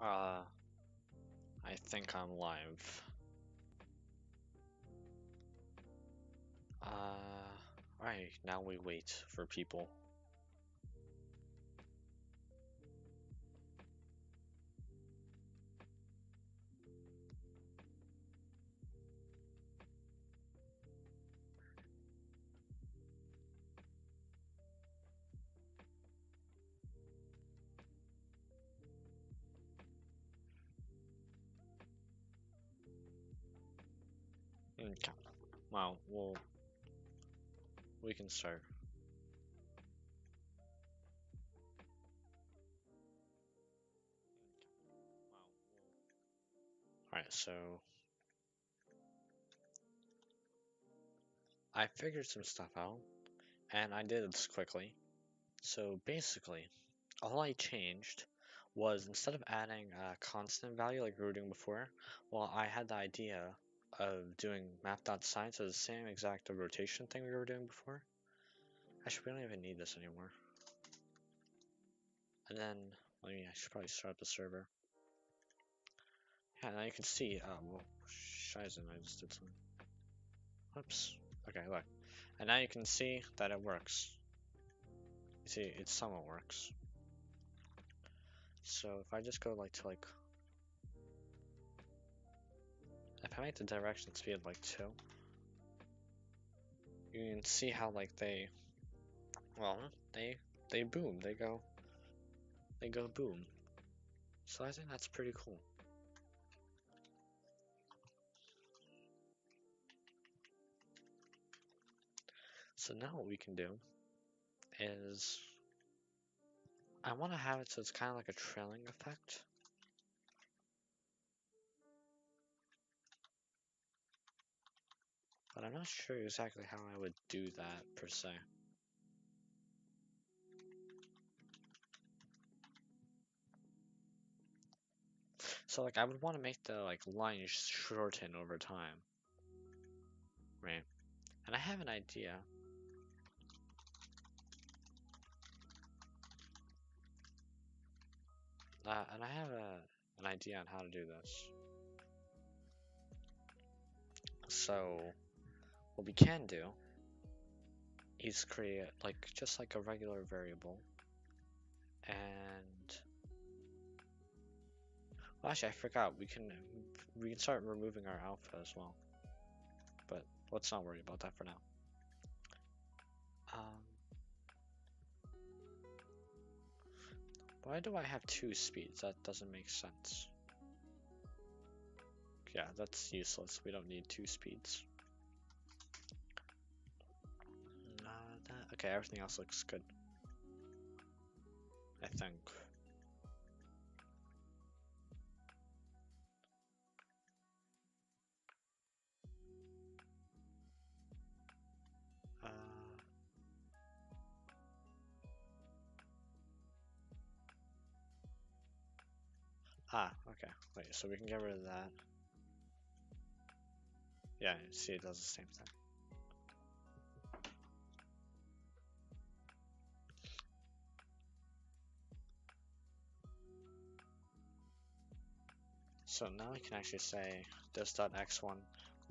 I think I'm live. Alright, now we wait for people. Okay. Well, we can start. Alright, so I figured some stuff out, and I did this quickly. So basically, all I changed was instead of adding a constant value like we were doing before, well, I had the idea of doing map.sign, so the same exact rotation thing we were doing before. Actually, we don't even need this anymore. And then, I should probably start up the server. Yeah, now you can see, well, shizen, I just did something. Whoops. Okay, look. And now you can see that it works. You see, it somewhat works. So if I just go if I make the direction speed like 2, you can see how they boom, they go boom. So I think that's pretty cool. So now what we can do is I want to have it so it's kind of like a trailing effect. But I'm not sure exactly how I would do that per se. So like I would want to make the line shorten over time. Right. And I have an idea. And I have an idea on how to do this. So what we can do is create just like a regular variable. And well, actually I forgot we can start removing our alpha as well. But let's not worry about that for now. Why do I have 2 speeds? That doesn't make sense. Yeah, that's useless. We don't need 2 speeds. Okay, everything else looks good. I think. Okay. Wait, so we can get rid of that. Yeah, see, it does the same thing. So now I can actually say this dot x1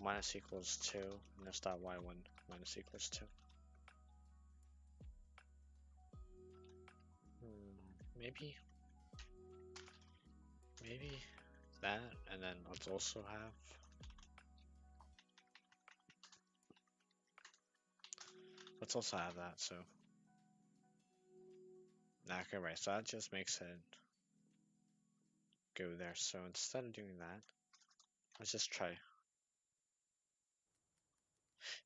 minus equals 2 and this dot y1 minus equals 2. Maybe that, and then let's also have that, so okay, right, so that just makes it go there. So instead of doing that, let's just try.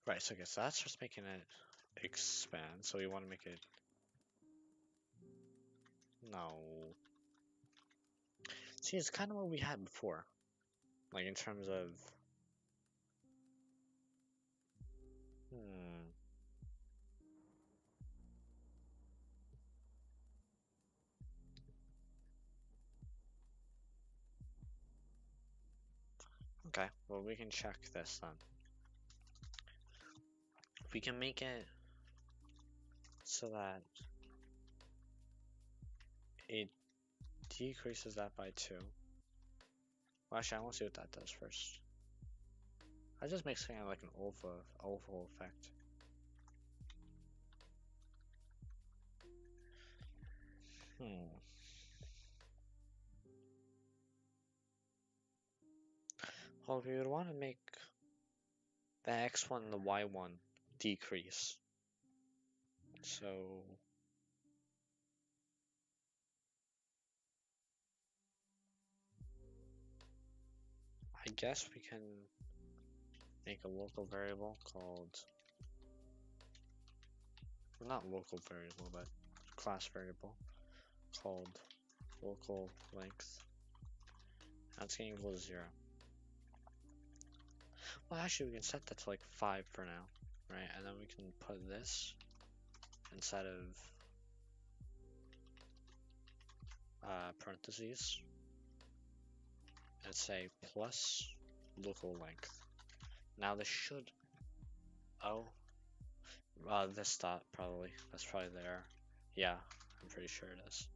Right, so okay, so that's just making it expand, so we want to make it no. See, it's kind of what we had before, like in terms of Okay, well we can check this then. We can make it so that it decreases that by 2. Well, actually, I want to see what that does first. That just makes kind of like an oval effect. Well, we would want to make the x1 and the y1 decrease. So I guess we can make a local variable called, well, not local variable, but class variable called local length. That's going to equal to 0. Well, actually, we can set that to like 5 for now, right? And then we can put this inside of parentheses and say plus local length. Now this should, oh, this dot probably, that's probably there. Yeah, I'm pretty sure it is.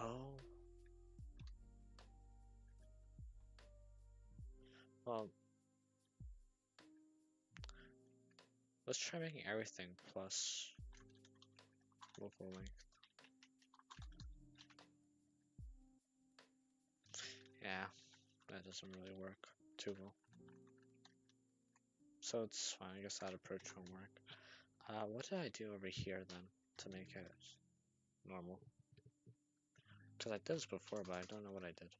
Oh. Well, let's try making everything plus local length. Yeah, that doesn't really work too well. So it's fine, I guess that approach won't work. What did I do over here then to make it normal? Because I did this before, but I don't know what I did.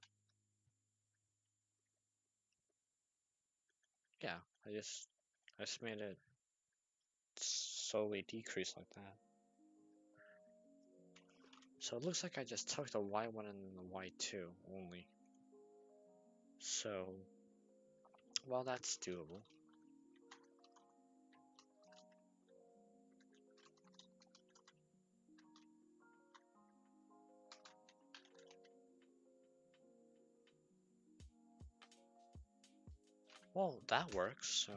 Yeah, I just made it slowly decrease like that. So it looks like I just took the y1 and the y2 only. So, well, that's doable. Well, that works, so.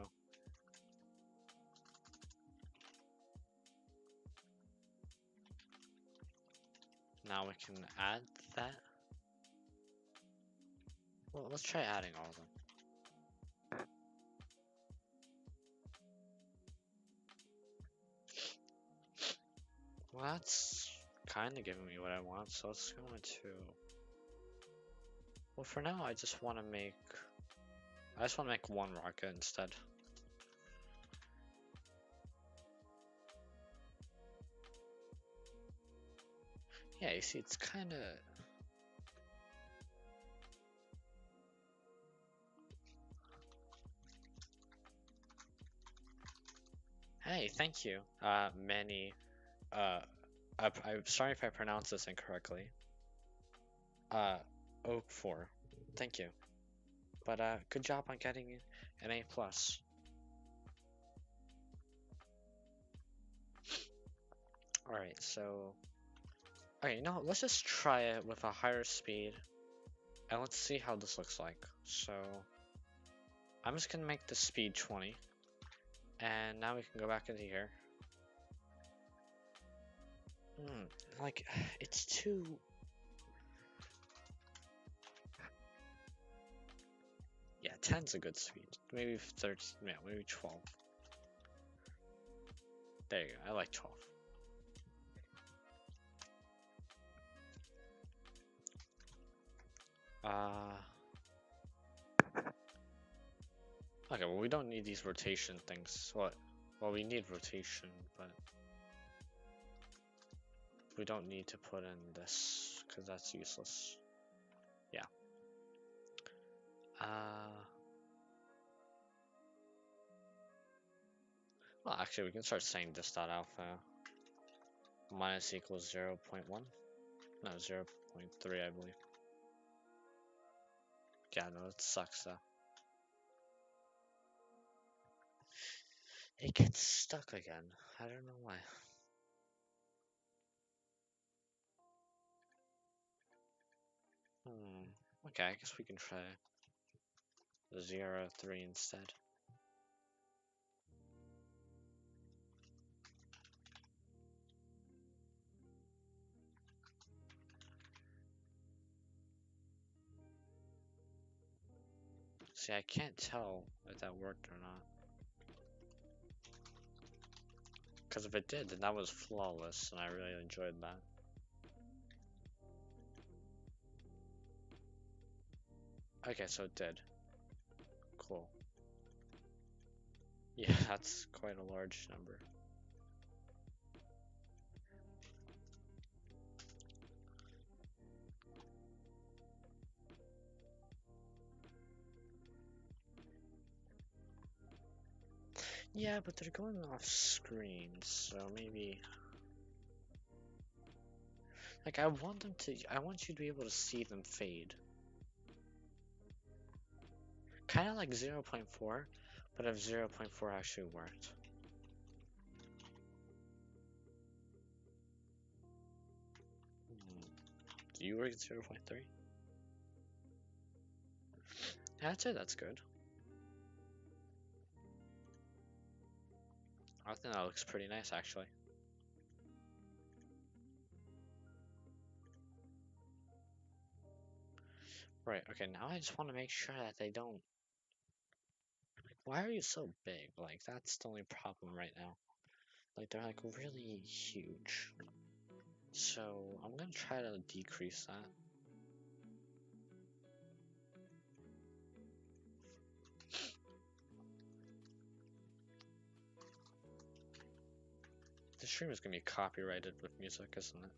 Now we can add that. Well, let's try adding all of them. Well, that's kind of giving me what I want, so let's go into... Well, for now, I just want to make one rocket instead. Yeah, you see, it's kind of... Hey, thank you. Manny. I'm sorry if I pronounce this incorrectly. Oak 4. Thank you. But, good job on getting an A+. Alright, so... Okay, you know what? Let's just try it with a higher speed. And let's see how this looks like. So... I'm just gonna make the speed 20. And now we can go back into here. Like, it's too... Yeah, 10's a good speed. Maybe 13, yeah, maybe 12. There you go, I like 12. Okay, well, we don't need these rotation things. What? Well, we need rotation, but we don't need to put in this, because that's useless. Yeah. Well, actually, we can start saying this dot alpha minus equals 0.1. No, 0.3, I believe. Yeah, no, it sucks though. It gets stuck again. I don't know why. Okay, I guess we can try 0.3 instead. See, I can't tell if that worked or not. Because if it did, then that was flawless, and I really enjoyed that. Okay, so it did. Cool. Yeah, that's quite a large number. Yeah, but they're going off screen, so maybe... Like, I want you to be able to see them fade. Kind of like 0.4, but if 0.4 actually worked. Do you work at 0.3? Yeah, I'd say that's good. I think that looks pretty nice, actually. Right, okay, now I just want to make sure that they don't... Why are you so big? Like, that's the only problem right now. Like, they're, like, really huge. So, I'm gonna try to decrease that. The stream is gonna be copyrighted with music, isn't it?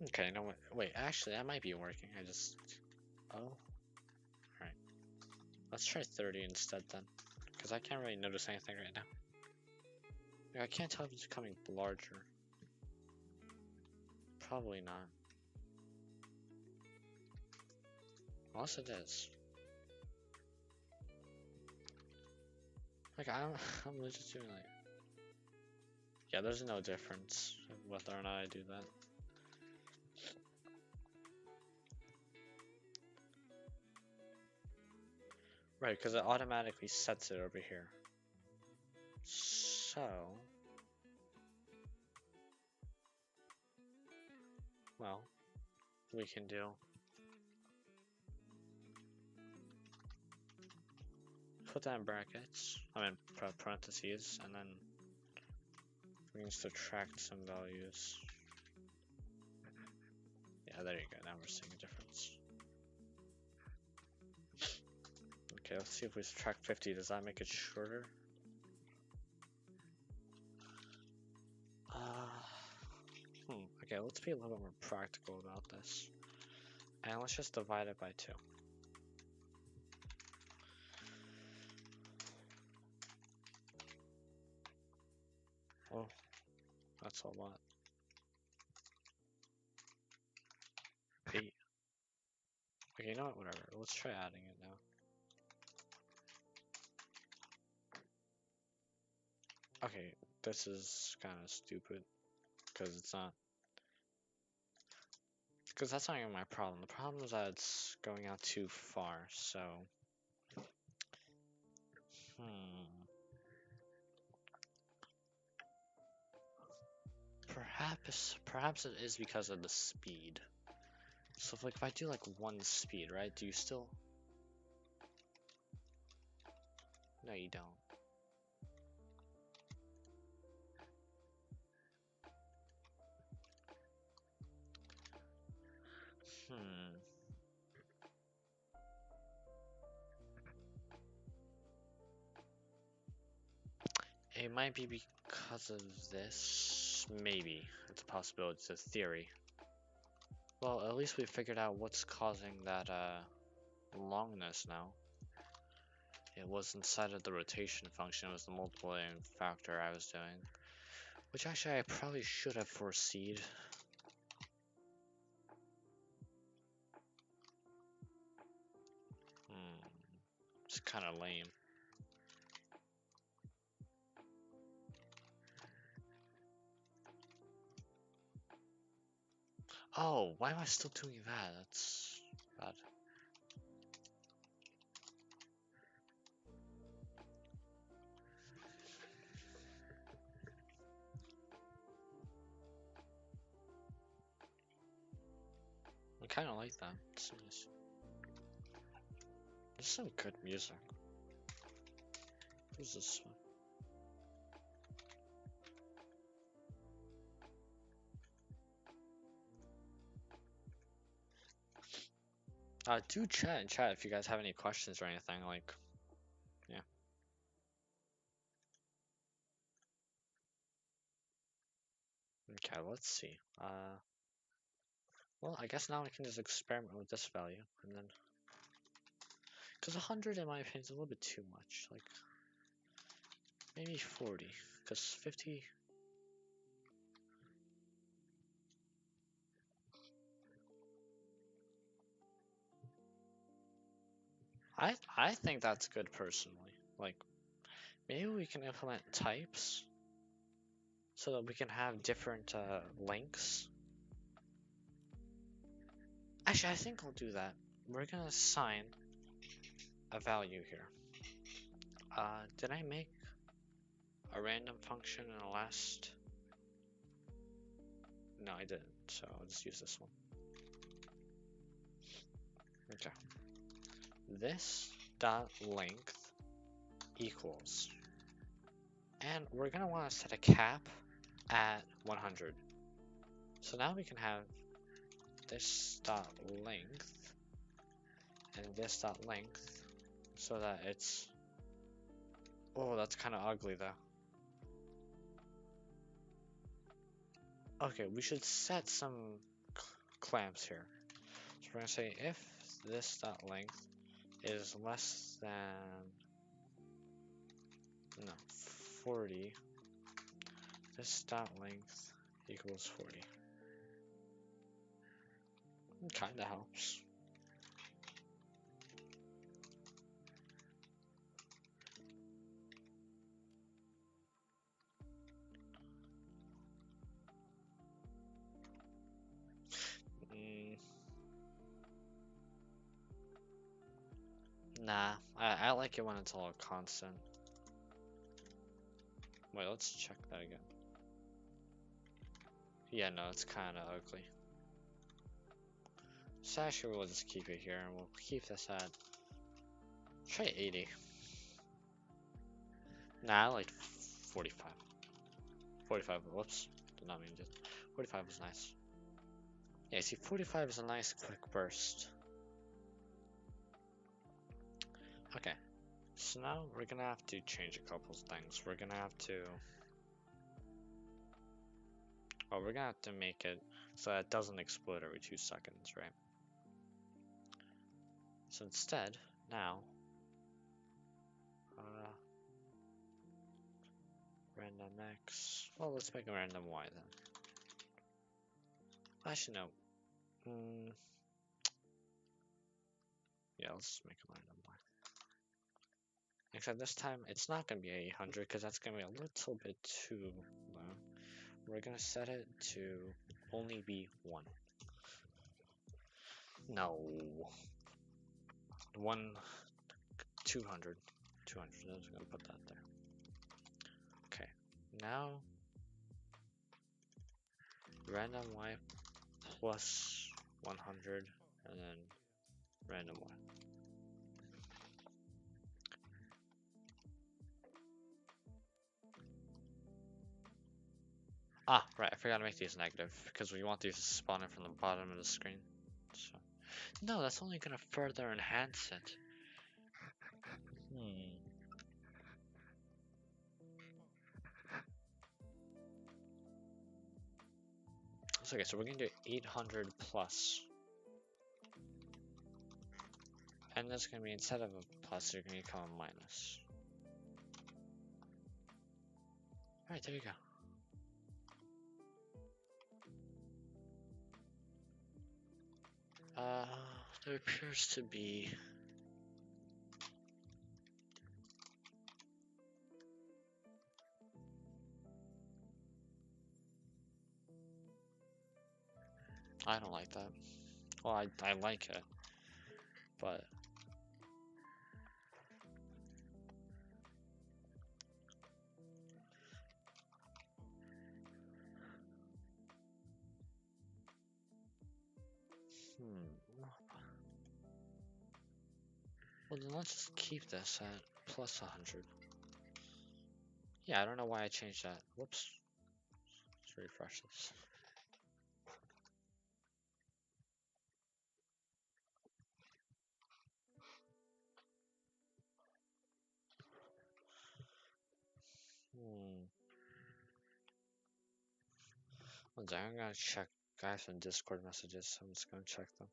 Okay, no, wait, actually, that might be working. I just... Oh. Alright. Let's try 30 instead then. Because I can't really notice anything right now. I can't tell if it's becoming larger. Probably not. Unless it is. Like, I'm legit doing like... Yeah, there's no difference whether or not I do that. Right, because it automatically sets it over here. So... Well, we can do... Put that in brackets, I mean parentheses, and then we can subtract some values. Yeah, there you go, now we're seeing a difference. Okay, let's see if we subtract 50, does that make it shorter? Okay, let's be a little bit more practical about this. And let's just divide it by 2. Oh, that's a lot. 8. Okay, you know what, whatever. Let's try adding it now. Okay, this is kind of stupid. Because it's not... Because that's not even my problem. The problem is that it's going out too far, so... Perhaps it is because of the speed. So if I do like 1 speed, right? Do you still... No, you don't. It might be because of this. Maybe. It's a possibility. It's a theory. Well, at least we figured out what's causing that longness now. It was inside of the rotation function. It was the multiplying factor I was doing. Which actually I probably should have foreseen. It's kind of lame. Oh, why am I still doing that? That's bad. I kind of like that. It's nice. There's some good music. Who's this one? Do chat in chat if you guys have any questions or anything. Like, yeah. Okay, let's see. Well, I guess now I can just experiment with this value, and then, because 100 in my opinion is a little bit too much. Like, maybe 40, because 50. I think that's good personally. Like, maybe we can implement types so that we can have different links. Actually, I think I'll do that. We're gonna assign a value here. Did I make a random function in the last? No, I didn't. So I'll just use this one. Okay. This dot length equals, and we're gonna want to set a cap at 100. So now we can have this dot length and this dot length so that it's, oh, that's kind of ugly though. Okay, we should set some clamps here. So we're gonna say if this dot length is less than, no, 40, this dot length equals 40. It kind of helps. Nah, I like it when it's all constant. Wait, let's check that again. Yeah, no, it's kind of ugly. So actually, we'll just keep it here, and we'll keep this at, try 80. Nah, I like 45. 45, whoops, did not mean to. 45 was nice. Yeah, see, 45 is a nice quick burst. Okay, so now we're gonna have to change a couple things. We're gonna have to, well, we're gonna have to make it so that it doesn't explode every 2 seconds, right? So instead, now, random x, well, let's make a random y then. Actually, no. Yeah, let's just make a random y. Except this time, it's not going to be 800 because that's going to be a little bit too low. We're going to set it to only be 1. No. 200. 200, I'm just going to put that there. Okay, now random y plus 100 and then random y. Ah, right, I forgot to make these negative because we want these to spawn in from the bottom of the screen. So, no, that's only going to further enhance it. So, okay, so we're going to do 800 plus. And that's going to be, instead of a plus, you're going to become a minus. Alright, there you go. There appears to be I don't like that. Well, I like it, but well then let's just keep this at plus 100. Yeah, I don't know why I changed that. Whoops. Let's refresh this. One second, I'm gonna check. I have some Discord messages, so I'm just gonna check them.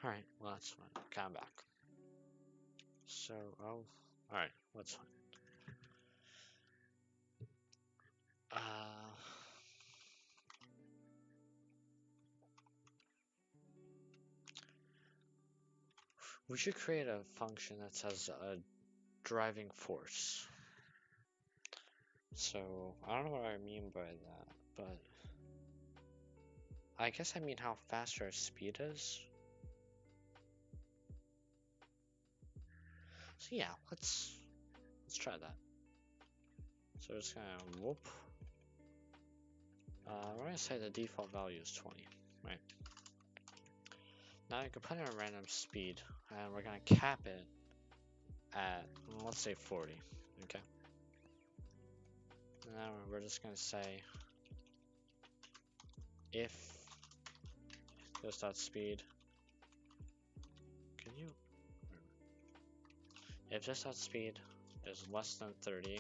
Alright, well that's fine. Okay, I'm back. So, alright, what's fine. We should create a function that says a driving force. So, I don't know what I mean by that, but I guess I mean how fast our speed is. So yeah, let's try that. So it's gonna whoop. We're gonna say the default value is 20, right? Now you can put in a random speed, and we're gonna cap it at, let's say 40, okay? And now we're just gonna say if this dot speed, can you? If this dot speed is less than 30,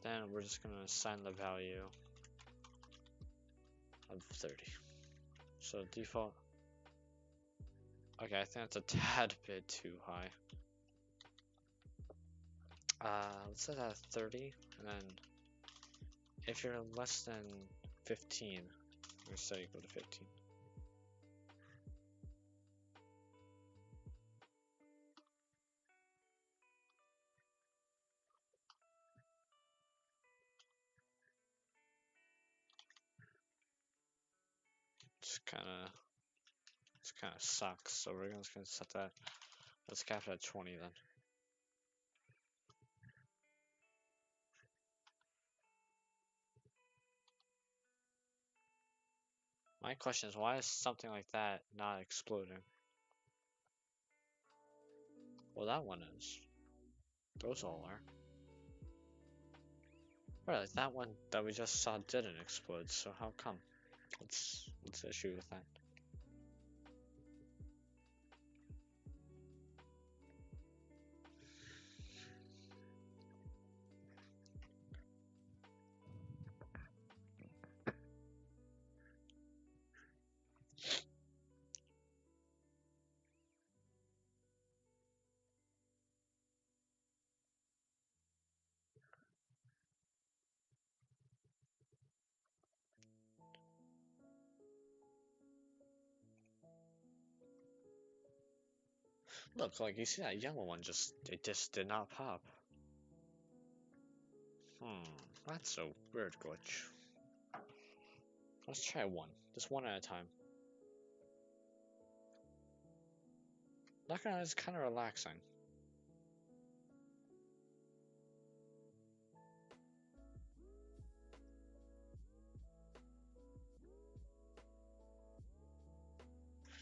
then we're just gonna assign the value of 30. So default. Okay, I think that's a tad bit too high. Let's set that at 30, and then if you're less than 15, we'll say go to 15. It's kind of sucks. So we're just gonna set that. Let's cap it at 20 then. My question is, why is something like that not exploding? Well, that one is. Those all are. Right, that one that we just saw didn't explode. So how come? What's the issue with that? Look, like you see that yellow one it just did not pop. That's a weird glitch. Let's try one. Just one at a time. Not gonna lie, it's kind of relaxing.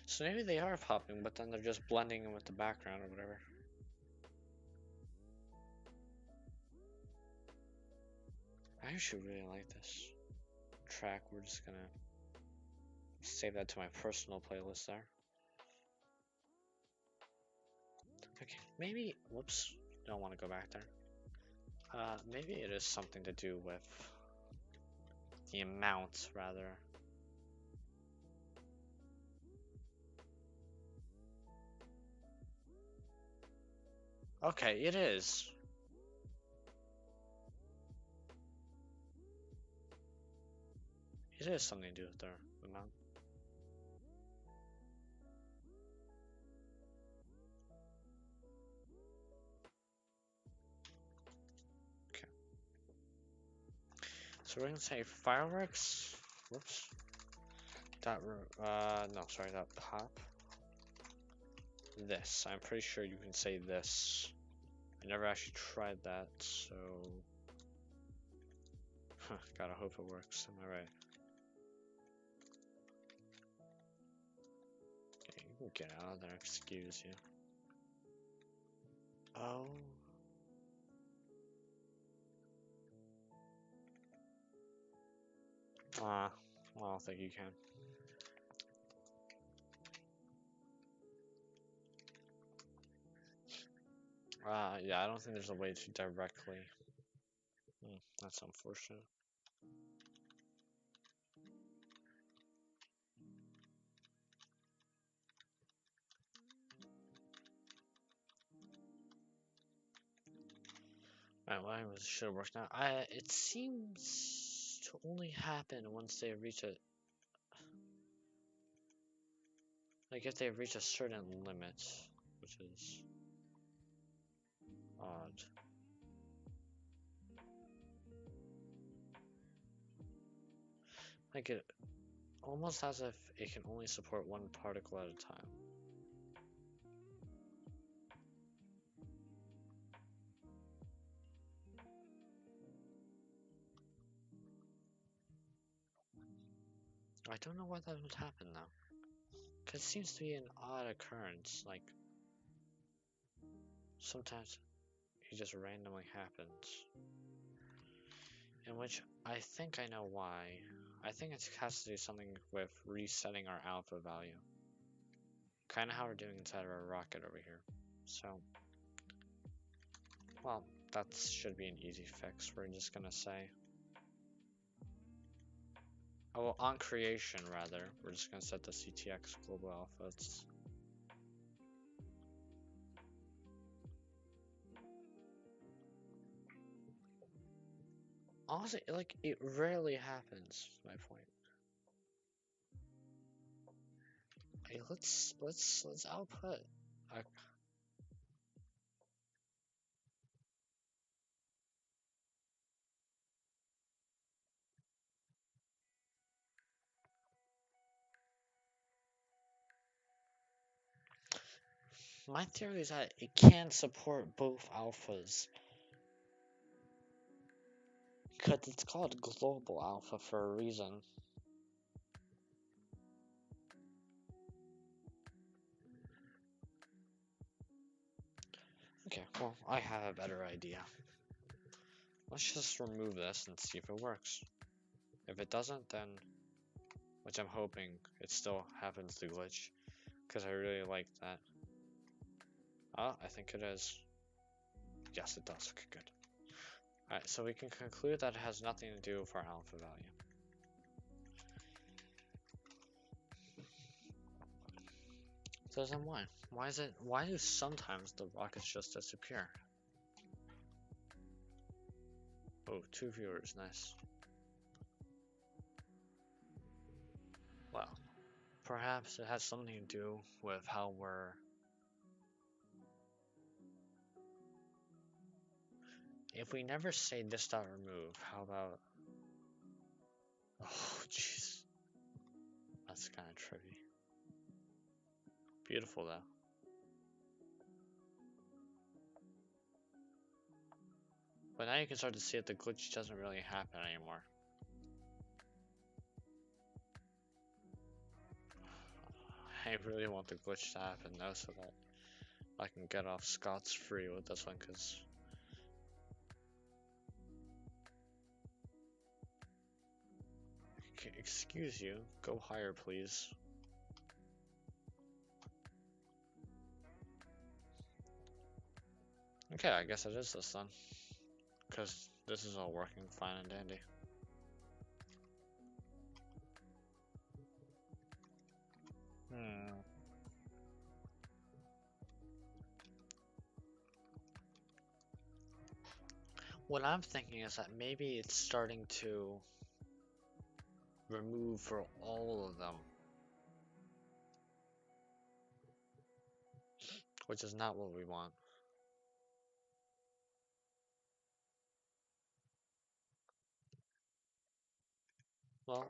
So maybe they are popping, but then they're just blending in with the background or whatever. I actually really like this track. We're just gonna save that to my personal playlist there. Okay, maybe, whoops, don't want to go back there. Maybe it is something to do with the amount, rather. Okay, it is. It is something to do with their amount. So we're gonna say fireworks. Whoops. No, sorry, that pop. This. I'm pretty sure you can say this. I never actually tried that, so. Gotta hope it works. Am I right? Okay, you can get out of there, excuse you. Oh. Well, I don't think you can. Yeah, I don't think there's a way to directly. That's unfortunate. Alright, well, anyways, it should have worked now. It seems to only happen once they reach a. Like, if they reach a certain limit, which is odd. Like, it almost as if it can only support one particle at a time. I don't know why that would happen though. Because it seems to be an odd occurrence. Like, sometimes it just randomly happens. In which I think I know why. I think it has to do something with resetting our alpha value. Kind of how we're doing inside of our rocket over here. So, well, that should be an easy fix. We're just gonna say. Oh, well, on creation, rather, we're just gonna set the CTX global alpha. Honestly, like, it rarely happens, is my point. Hey, let's output. My theory is that it can support both alphas. Because it's called global alpha for a reason. Okay, well, I have a better idea. Let's just remove this and see if it works. If it doesn't, then, which I'm hoping it still happens to glitch, because I really like that. I think it is. Yes, it does. Okay, good. Alright, so we can conclude that it has nothing to do with our alpha value. So then why? Why do sometimes the rockets just disappear? Oh, 2 viewers, nice. Well, perhaps it has something to do with how we're. If we never say this dot remove, how about. Oh, jeez. That's kind of trippy. Beautiful, though. But now you can start to see that the glitch doesn't really happen anymore. I really want the glitch to happen though, so that I can get off scotch free with this one, because excuse you, go higher please. Okay, I guess it is this then, because this is all working fine and dandy. What I'm thinking is that maybe it's starting to remove for all of them, which is not what we want.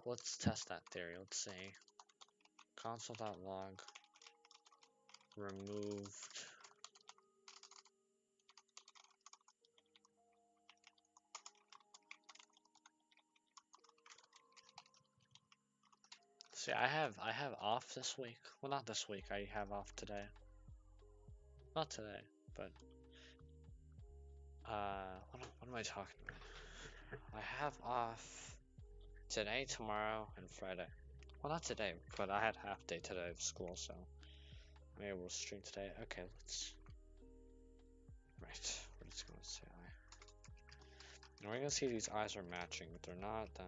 let's test that theory. Let's say console.log removed. See, I have off this week. Well, not this week. I have off today. Not today, but what am I talking about? I have off today, tomorrow, and Friday. Well, not today, but I had half day today of school, so I'm able to stream today. Okay, let's. Right, we're just gonna say I. And we're gonna see if these eyes are matching. If they're not, then.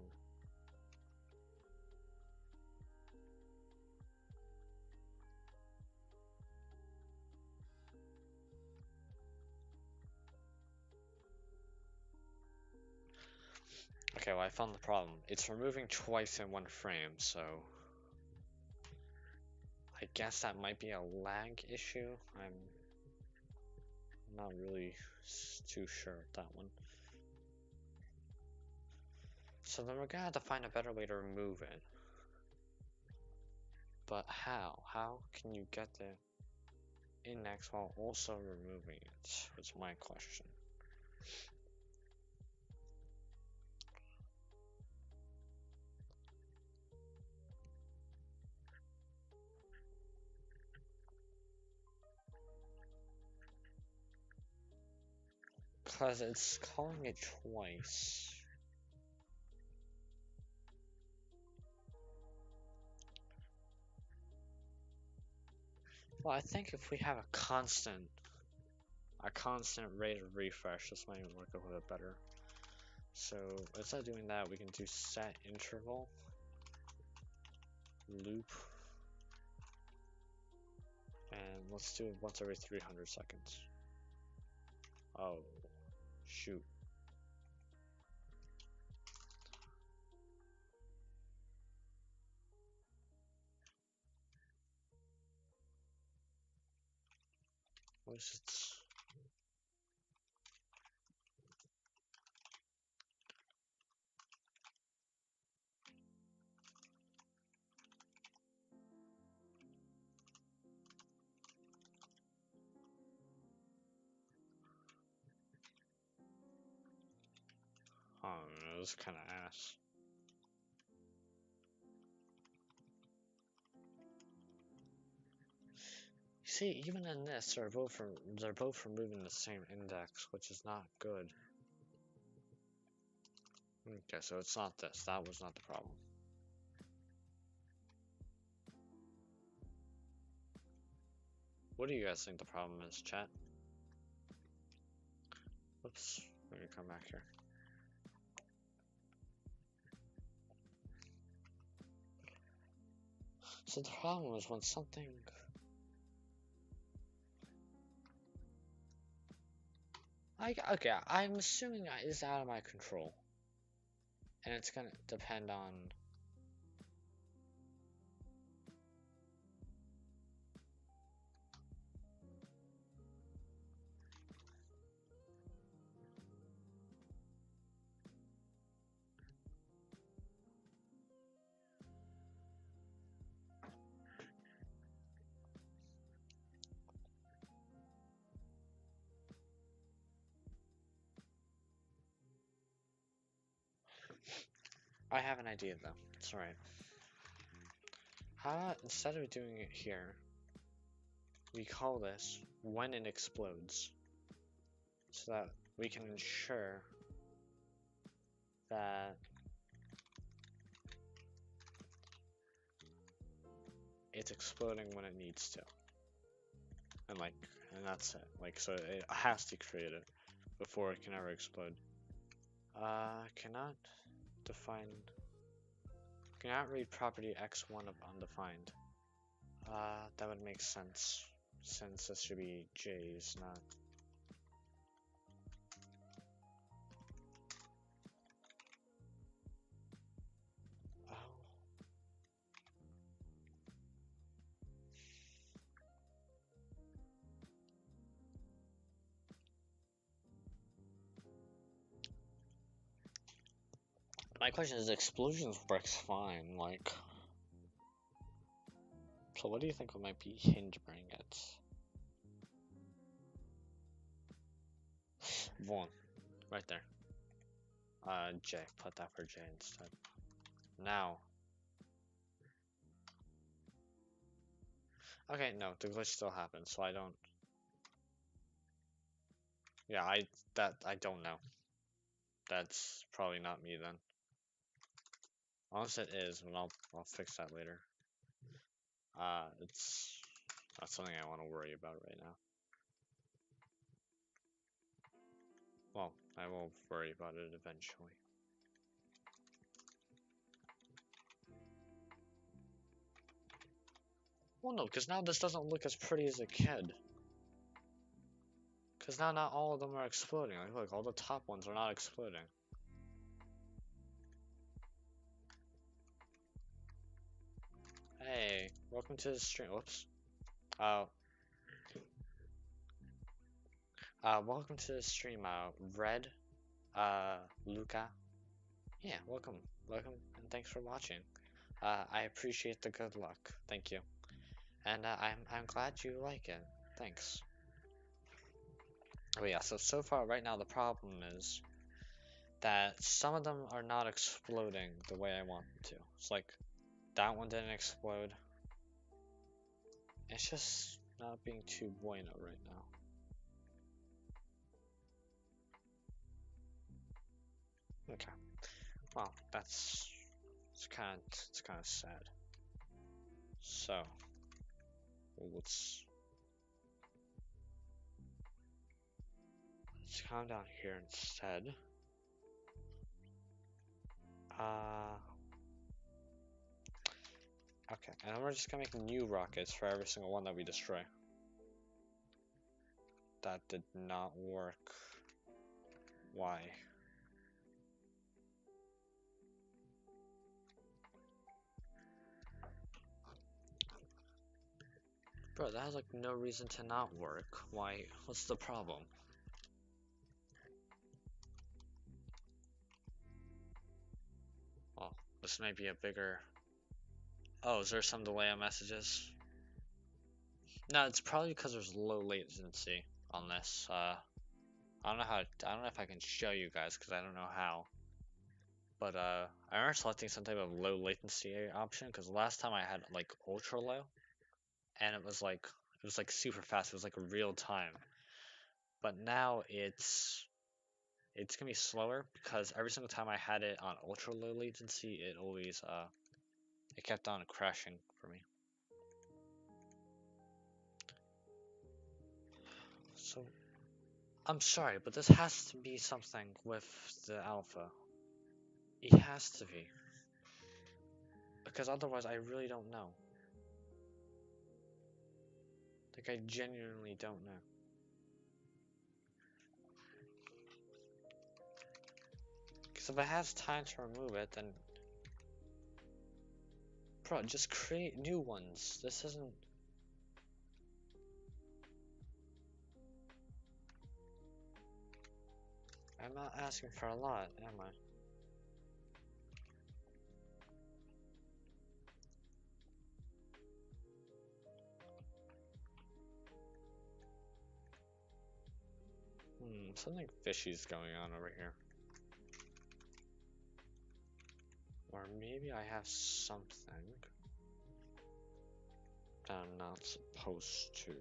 Okay, well, I found the problem. It's removing twice in one frame, so I guess that might be a lag issue. I'm not really too sure of that one. So then we're gonna have to find a better way to remove it. But how? How can you get the index while also removing it? Was my question. Because it's calling it twice. Well, I think if we have a constant rate of refresh, this might work a little bit better. So instead of doing that, we can do set interval loop, and let's do it once every 300 seconds. Oh, shoot. What is it? Oh, no, this is kind of ass. See, even in this, they're both removing the same index, which is not good. Okay, so it's not this. That was not the problem. What do you guys think the problem is, chat? Oops, let me come back here. So the problem is when something... okay, I'm assuming that is out of my control. And it's gonna depend on... I have an idea though, it's alright. How about instead of doing it here, we call this when it explodes, so that we can ensure that it's exploding when it needs to. And that's it. Like, so it has to create it before it can ever explode. Cannot define, cannot read property x1 of undefined. That would make sense, since this should be J's, not... Oh. My question is, explosions works fine, like. So what do you think might be hindering it? One, right there. J. Put that for J instead. Now. Okay, no, the glitch still happens, so I don't. Yeah, I don't know. That's probably not me then. Unless it is, but I'll fix that later. It's not something I want to worry about right now. Well, I will worry about it eventually. Well, no, because now this doesn't look as pretty as it could. Because now not all of them are exploding. Like, look, all the top ones are not exploding. Hey, welcome to the stream. Whoops. Uh, welcome to the stream, Red, Luca. Yeah, welcome, and thanks for watching. I appreciate the good luck. Thank you, and I'm glad you like it. Thanks. Oh yeah, so far right now the problem is that some of them are not exploding the way I want them to. It's like that one didn't explode. It's just not being too bueno right now. Okay. Well, it's kind of sad. So, let's come down here instead. Okay, and then we're just gonna make new rockets for every single one that we destroy. That did not work. Why? Bro, that has like no reason to not work. Why? What's the problem? Well, this may be a bigger... Oh, is there some delay on messages? No, it's probably because there's low latency on this. I don't know how. I don't know if I can show you guys because I don't know how. But I remember selecting some type of low latency option because last time I had like ultra low, and it was like super fast. It was like real time. But now it's gonna be slower because every single time I had it on ultra low latency, it always it kept on crashing for me. So I'm sorry, but this has to be something with the alpha. It has to be. Because otherwise I really don't know. Like I genuinely don't know. Because if it has time to remove it, then... Bro, just create new ones. This isn't... I'm not asking for a lot, am I? Something fishy's going on over here. Or maybe I have something that I'm not supposed to.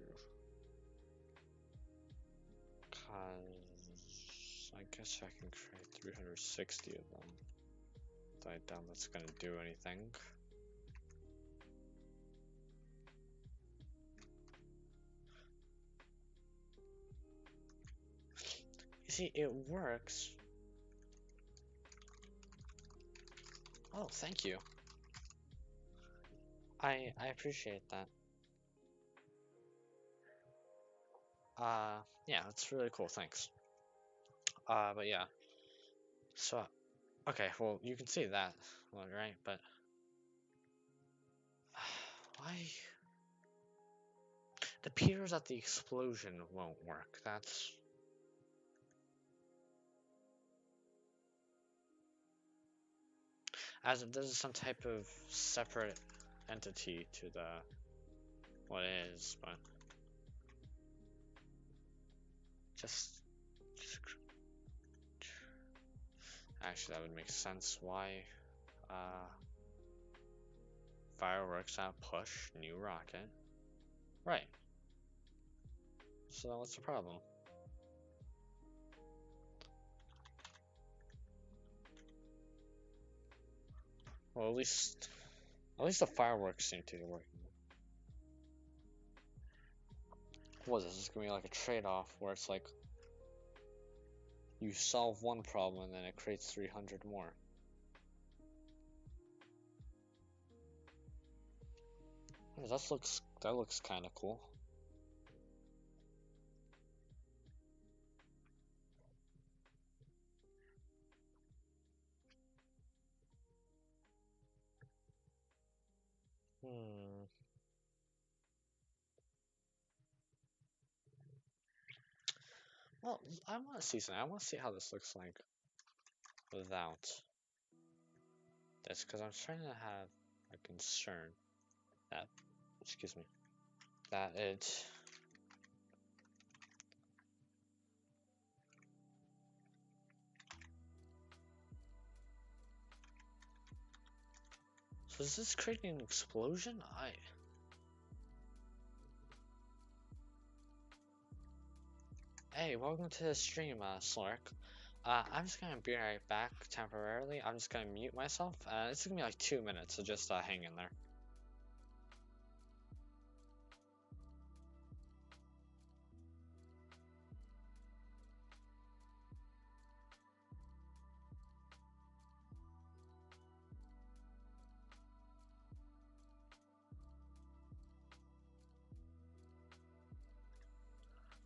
Cause I guess I can create 360 of them. I doubt that's gonna do anything. You see, it works. Oh, thank you. I appreciate that. Yeah, that's really cool, thanks. But yeah. So, okay, well, you can see that one, right? But why? The peters at the explosion won't work. That's... as if this is some type of separate entity to the what is, but just actually that would make sense. Why uh fireworks at push new rocket? Right. So then what's the problem? Well, at least the fireworks seem to be working. What is this? This is gonna be like a trade-off where it's like you solve one problem and then it creates 300 more. Oh, that looks kind of cool. Hmm. Well, I want to see something. I want to see how this looks like without this, because I'm starting to have a concern that, excuse me, that it. So is this creating an explosion? Hey, welcome to the stream, Slurk. I'm just gonna be right back temporarily. I'm just gonna mute myself. It's gonna be like 2 minutes, so just hang in there.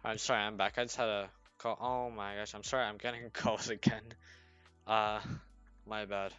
I'm sorry, I'm back. I just had a call. Oh my gosh, I'm sorry, I'm getting calls again. Uh, my bad.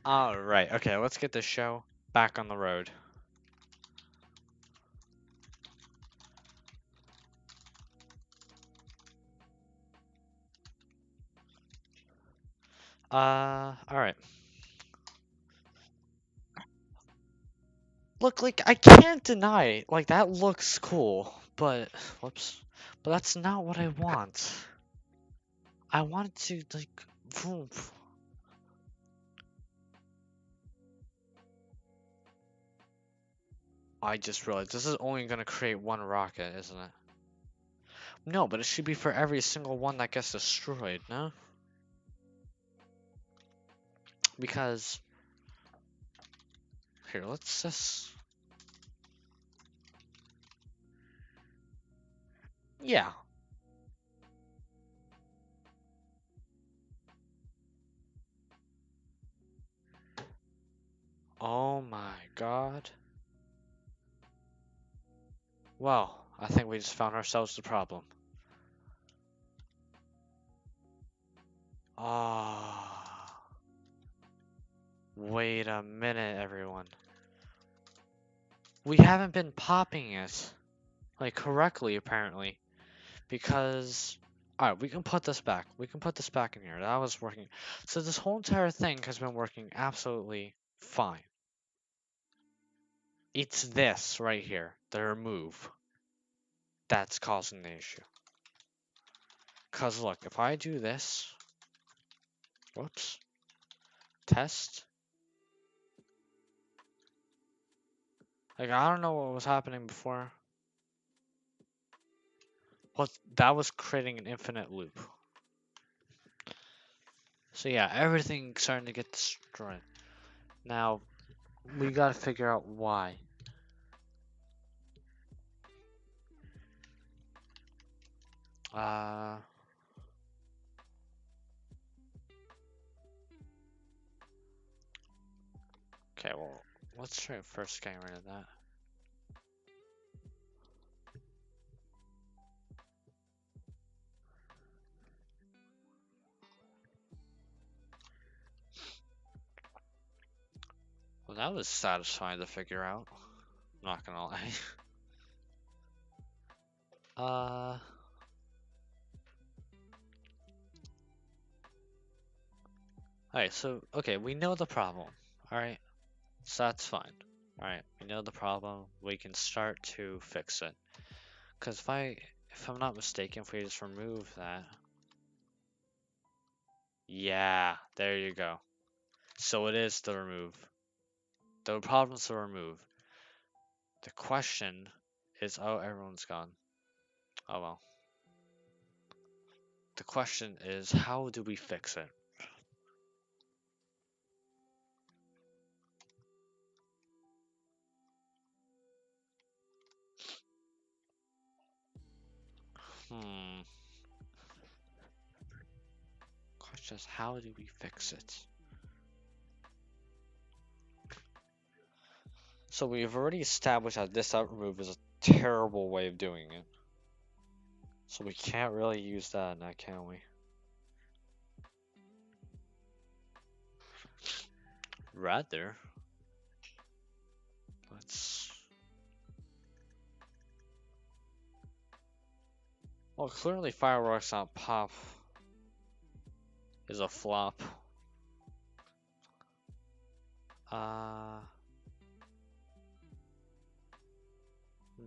Alright, okay, let's get the show back on the road. Alright. Look, like, I can't deny, like, that looks cool, but, whoops, but that's not what I want. I want to, like, vroom. I just realized this is only gonna create one rocket, isn't it? No, but it should be for every single one that gets destroyed, no? Because, here, let's just, yeah. Oh my god. Well, I think we just found ourselves the problem. Ah. Wait a minute, everyone. We haven't been popping it. Like, correctly, apparently. Because, alright, we can put this back. We can put this back in here. That was working. So this whole entire thing has been working absolutely fine. It's this right here, the remove, that's causing the issue. Because look, if I do this, whoops, test, like I don't know what was happening before, but that was creating an infinite loop. So yeah, everything's starting to get destroyed. Now, we gotta figure out why. Uh, okay, well, let's try first getting rid of that. Well, that was satisfying to figure out. Not gonna lie. Alright, so, okay, we know the problem. Alright, so that's fine. Alright, we know the problem. We can start to fix it. Because if I'm not mistaken, if we just remove that. Yeah, there you go. So it is the remove. The problem's the remove. The question is, oh, everyone's gone. Oh well. The question is, how do we fix it? Hmm. Question is, how do we fix it? So we've already established that this out remove is a terrible way of doing it. So we can't really use that now, can we? Rather, let's... Well, clearly fireworks on pop is a flop. Uh... Hmm...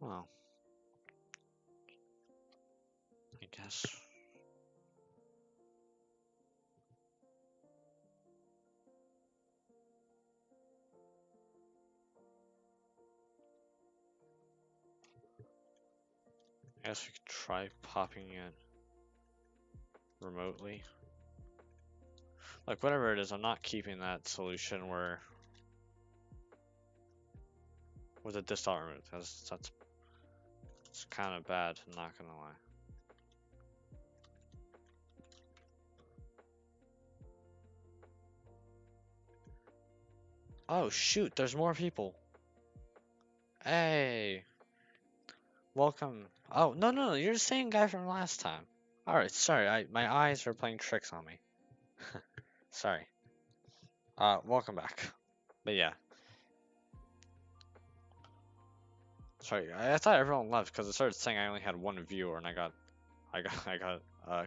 Well, I guess... I guess we could try popping it remotely. Like, whatever it is, I'm not keeping that solution where... with a disk remove, because it's kind of bad, I'm not gonna lie. Oh shoot, there's more people. Hey, welcome. Oh, no, you're the same guy from last time. Alright, sorry, my eyes are playing tricks on me. Sorry. Welcome back. But yeah. Sorry, I thought everyone left because it started saying I only had one viewer and I got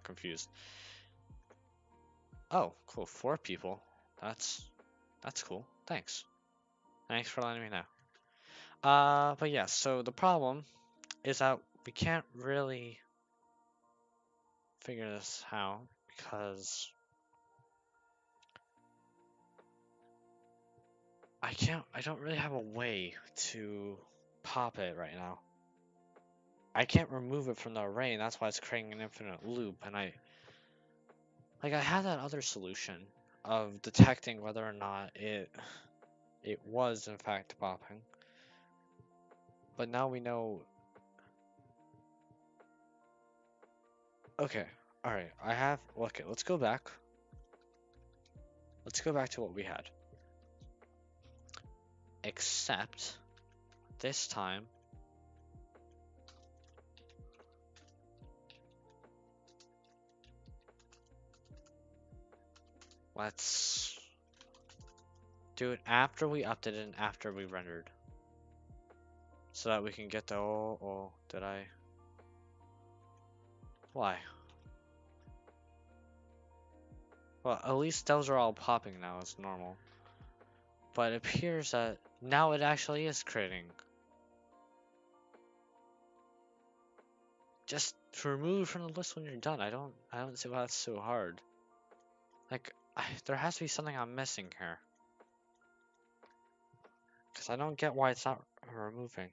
confused. Oh, cool, 4 people. That's cool. Thanks. Thanks for letting me know. But yeah, so the problem is that we can't really figure this out because I don't really have a way to pop it right now. I can't remove it from the array, and that's why it's creating an infinite loop, and I had that other solution of detecting whether or not it was in fact popping. But now we know. Okay, alright, I have. Okay, let's go back. Let's go back to what we had. Except this time. Let's do it after we updated and after we rendered. So that we can get the. Oh, did I? Why? Well, at least those are all popping now as normal. But it appears that now it actually is creating. Just remove from the list when you're done. I don't see why that's so hard. Like, there has to be something I'm missing here. Because I don't get why it's not removing.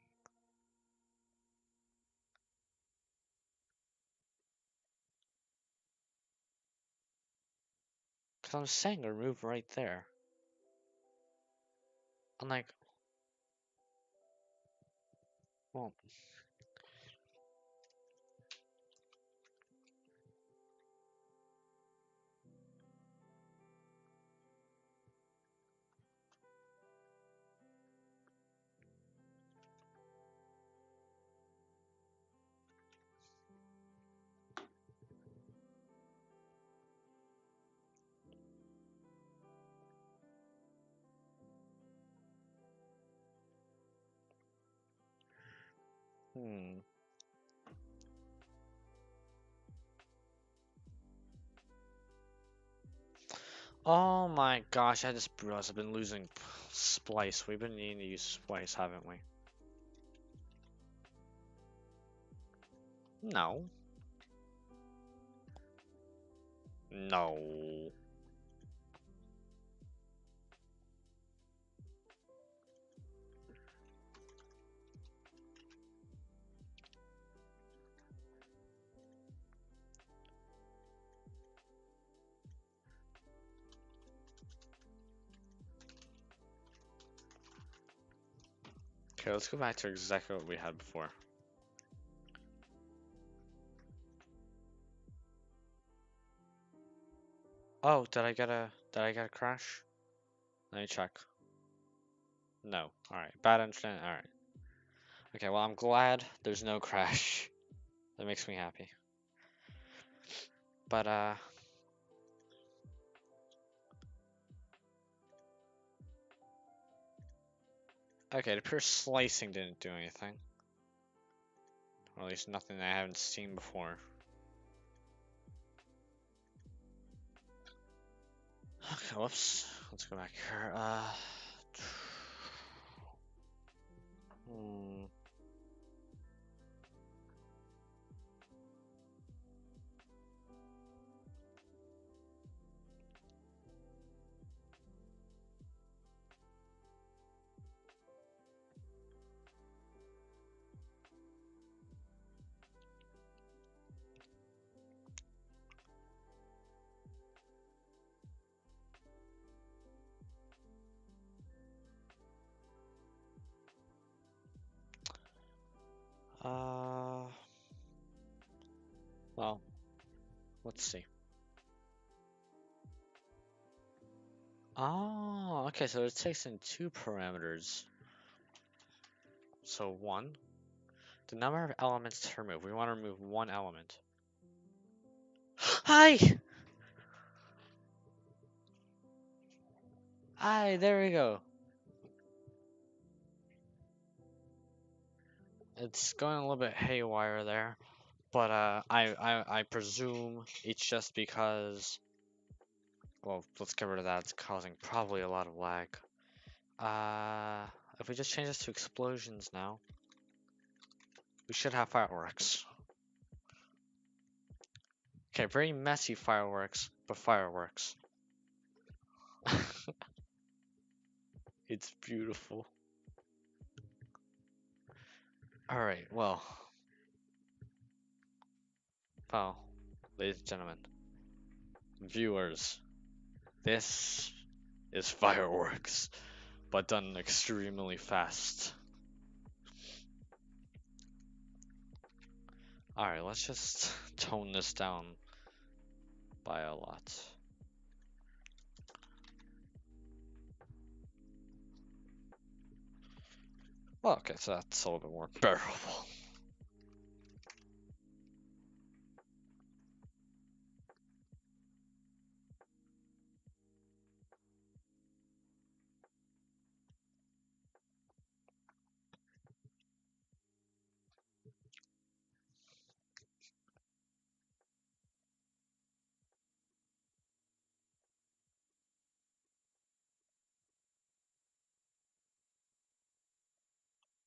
Because I'm saying remove right there. I'm like, well, hmm. Oh my gosh, I just realized I've been losing Splice. We've been needing to use Splice, haven't we? No. No. Okay, let's go back to exactly what we had before. Oh, did I get a crash? Let me check. No. Alright. Bad internet. Alright. Okay, well I'm glad there's no crash. That makes me happy. But okay, the pure slicing didn't do anything. Or at least nothing that I haven't seen before. Okay, whoops. Let's go back here. Hmm. Uh, well, let's see. Oh, okay, so it takes in two parameters. So one, the number of elements to remove. We want to remove one element. Hi! Hi, there we go. It's going a little bit haywire there, but I presume it's just because. Well, let's get rid of that. It's causing probably a lot of lag. If we just change this to explosions now, we should have fireworks. Okay, very messy fireworks, but fireworks. It's beautiful. Alright, well, ladies and gentlemen, viewers, this is fireworks, but done extremely fast. Alright, let's just tone this down by a lot. Well, okay, so that's a little bit more bearable.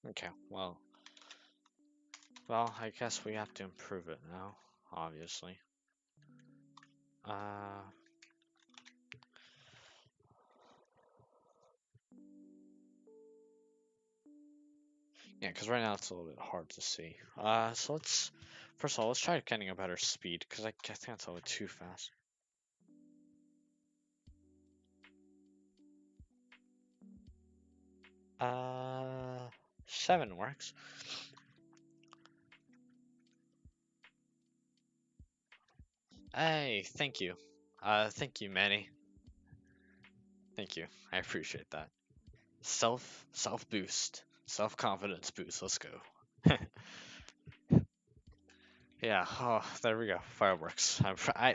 Okay, well, I guess we have to improve it now, obviously. Uh, yeah, because right now it's a little bit hard to see. So first of all, let's try getting a better speed, because I think that's a little bit too fast. Uh, 7 works. Hey, thank you. Thank you, Manny. Thank you. I appreciate that. Self boost. Self-confidence boost. Let's go. Yeah, oh, there we go. Fireworks.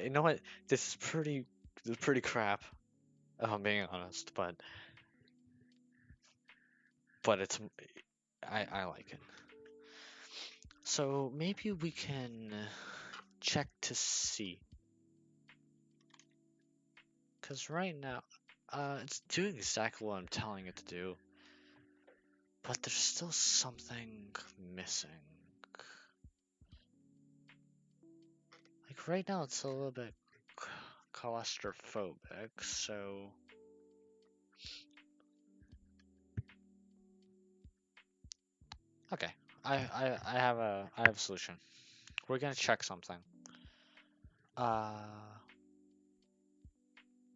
You know what? This is pretty crap, if I'm being honest, but I like it. So maybe we can check to see. Because right now, it's doing exactly what I'm telling it to do, but there's still something missing. Like right now, it's a little bit claustrophobic, so okay. I have a solution. We're gonna check something. Uh,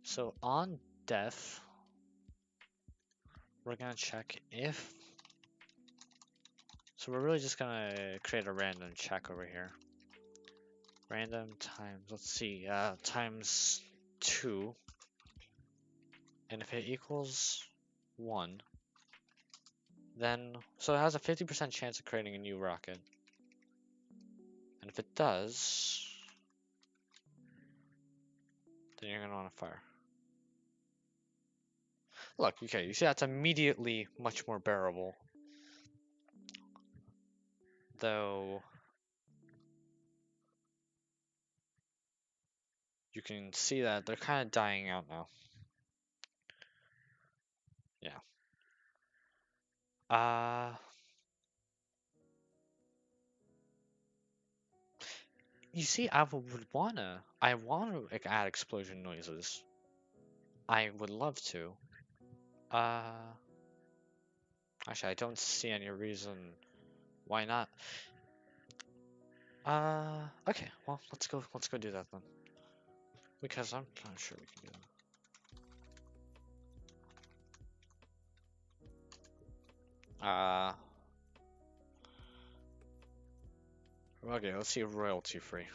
so on def, we're gonna check if. So we're really just gonna create a random check over here. Random times, let's see, times 2. And if it equals 1, then, so it has a 50% chance of creating a new rocket. And if it does, then you're gonna wanna fire. Look, okay, you see that's immediately much more bearable. Though, you can see that they're kind of dying out now. Yeah. You see, I wanna like, add explosion noises. I would love to. Uh, Actually, I don't see any reason why not. Okay, well, let's go do that then. Because I'm not sure we can do that. Okay, let's see royalty free.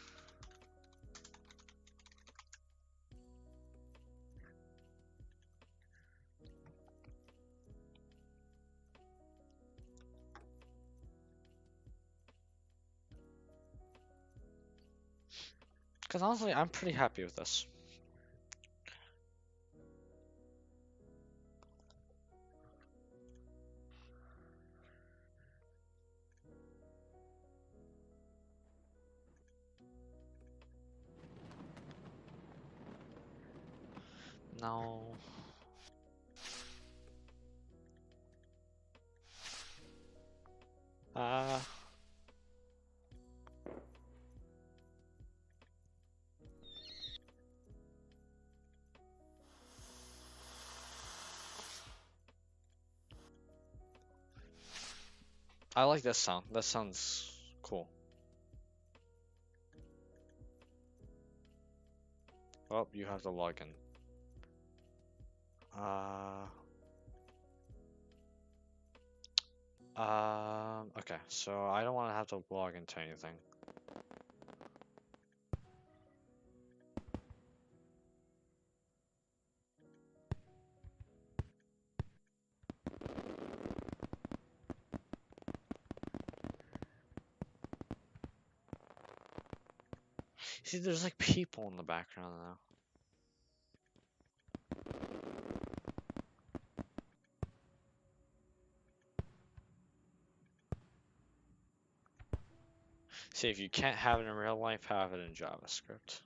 Because honestly, I'm pretty happy with this. No. Uh, I like this sound. That sounds cool. Oh, you have to log in. Okay, so I don't want to have to log into anything. See, there's like people in the background now. See, if you can't have it in real life, have it in JavaScript.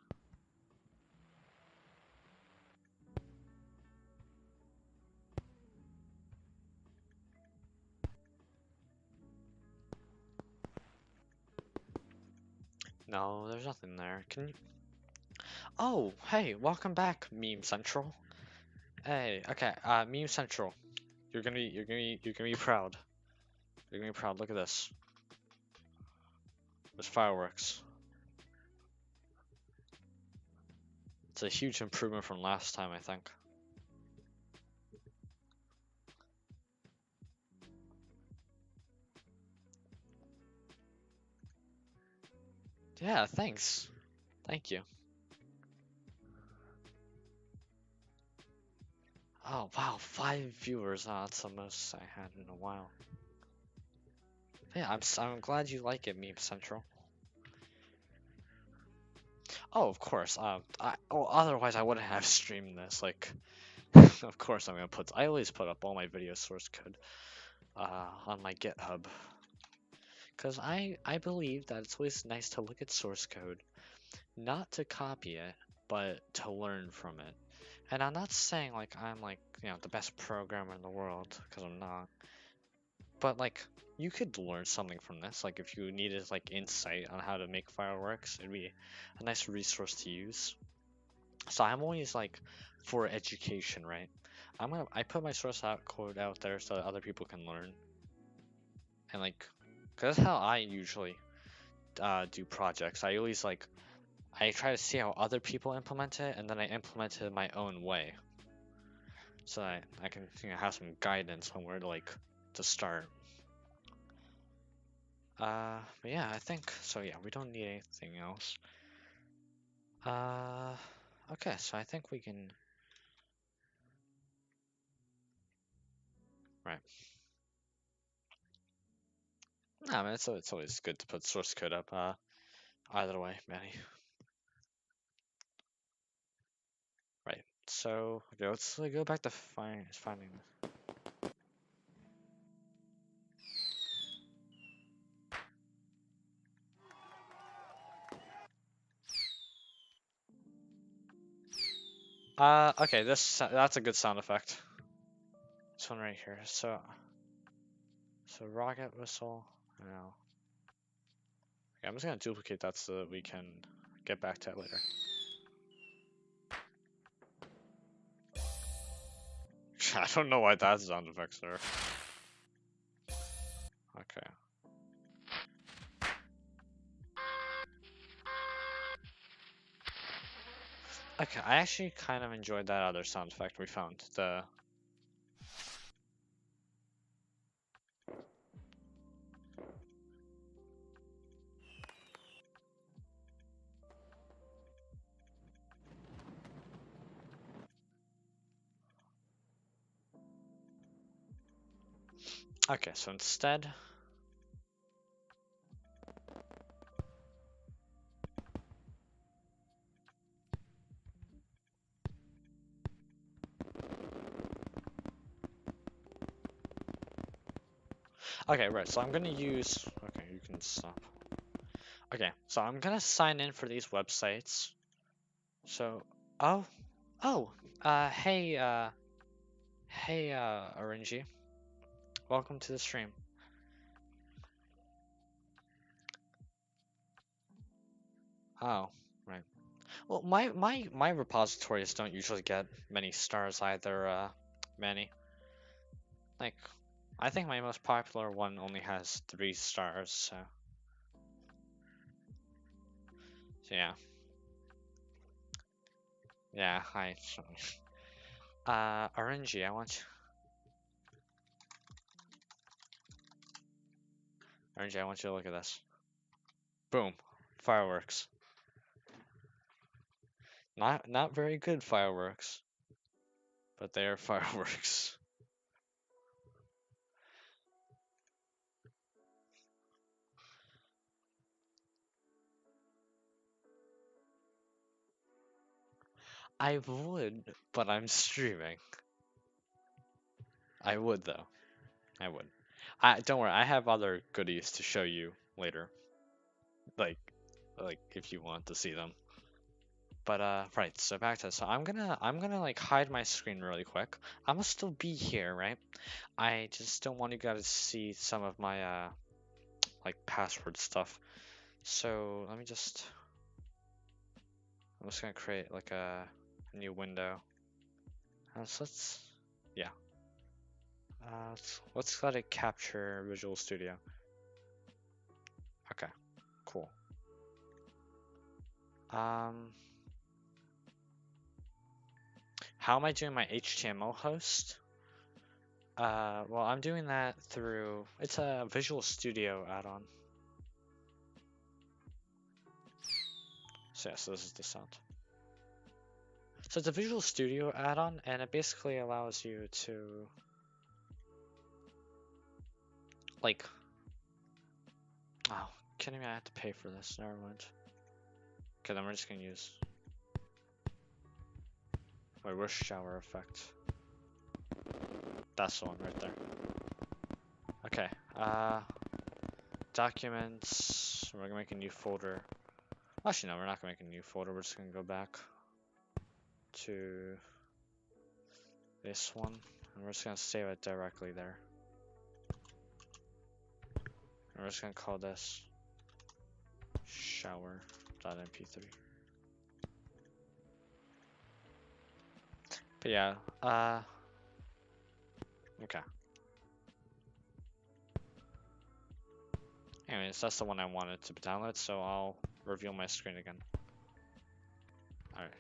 No, there's nothing there. Can you? Oh, hey, welcome back, Meme Central. Hey, okay, Meme Central. You're gonna be proud. You're gonna be proud. Look at this. There's fireworks. It's a huge improvement from last time, I think. Yeah, thanks. Thank you. Oh, wow, 5 viewers. Oh, that's the most I had in a while. Yeah, I'm glad you like it, Meme Central. Oh, of course. Otherwise I wouldn't have streamed this. Like, of course I'm gonna put. I always put up all my video source code, on my GitHub, cause I believe that it's always nice to look at source code, not to copy it, but to learn from it. And I'm not saying like I'm like the best programmer in the world, cause I'm not. But like you could learn something from this. Like if you needed like insight on how to make fireworks, it'd be a nice resource to use. So I'm always like for education, right? I put my source out code out there so that other people can learn. And like, cause that's how I usually do projects. I always like I try to see how other people implement it, and then I implement it my own way, so that I can have some guidance on where to to start. But yeah, I think so. Yeah, we don't need anything else. Uh, okay, so I think we can. Right. Nah, man, it's always good to put source code up. Either way, Manny. Right. So okay, let's go back to finding. Okay, that's a good sound effect. This one right here. So rocket whistle. Now, okay, I'm just gonna duplicate that so that we can get back to it later. I don't know why that sound effects are. Okay. Okay, I actually kind of enjoyed that other sound effect we found. Okay, so instead. Okay, right, so I'm gonna use. Okay, you can stop. Okay, so I'm gonna sign in for these websites. So, oh, oh, hey, RNG. Welcome to the stream. Oh, right. Well, my repositories don't usually get many stars either, Manny. Like, I think my most popular one only has 3 stars, so yeah. Yeah, hi. RNG, I want you. RNG, I want you to look at this. Boom. Fireworks. Not very good fireworks, but they are fireworks. I would, but I'm streaming. I would though. I would. I don't worry. I have other goodies to show you later. Like, like if you want to see them. But right. So back to this. So I'm gonna like hide my screen really quick. I'm gonna still be here, right? I just don't want you guys to see some of my like password stuff. So let me just. I'm just gonna create like a new window. So let's yeah. Let's let it capture Visual Studio. Okay, cool. Um, how am I doing my HTML host? Well, I'm doing that through, it's a Visual Studio add-on. So yeah, so this is the sound. So it's a Visual Studio add-on, and it basically allows you to, like, oh, kidding me, I have to pay for this, never mind. Okay, then we're just gonna use, wait, where's shower effect? That's the one right there. Okay, documents, we're gonna make a new folder. Actually, no, we're not gonna make a new folder, we're just gonna go back to this one, and we're just gonna save it directly there. And we're just gonna call this shower.mp3. But yeah, okay. Anyways, that's the one I wanted to download, so I'll reveal my screen again. Alright.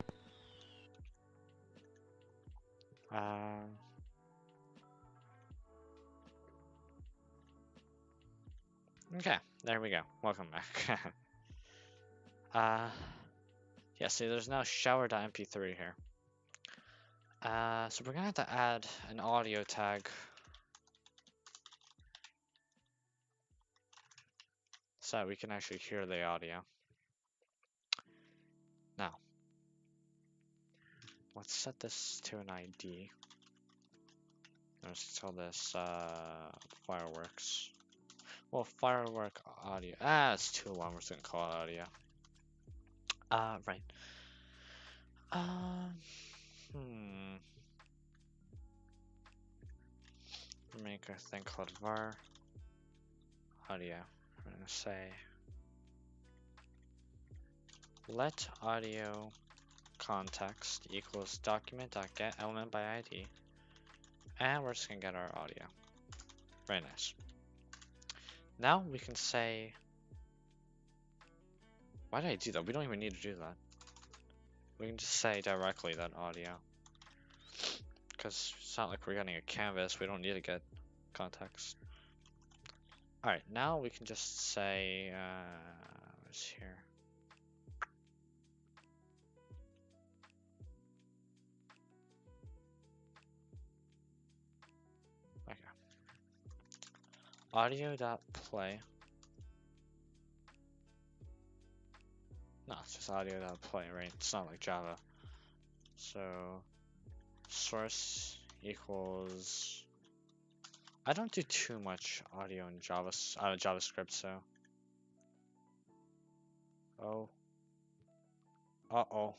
Okay, there we go. Welcome back. Yeah, see, there's now shower.mp3 here. So we're gonna have to add an audio tag. So that we can actually hear the audio. Now, let's set this to an ID. Let's call this fireworks. Well, firework audio. It's too long. We're just gonna call it audio. Right. Hmm. Make a thing called var audio. We're gonna say let audio context equals document.get element by ID, and we're just gonna get our audio. Very nice. Now we can say, why did I do that? We don't even need to do that. We can just say directly that audio, because it's not like we're getting a canvas. We don't need to get context. Alright, now we can just say, what's here? Okay. Audio.play. No, it's just audio.play, right? It's not like Java. So, source equals. I don't do too much audio in JavaScript, so. Oh. Uh-oh.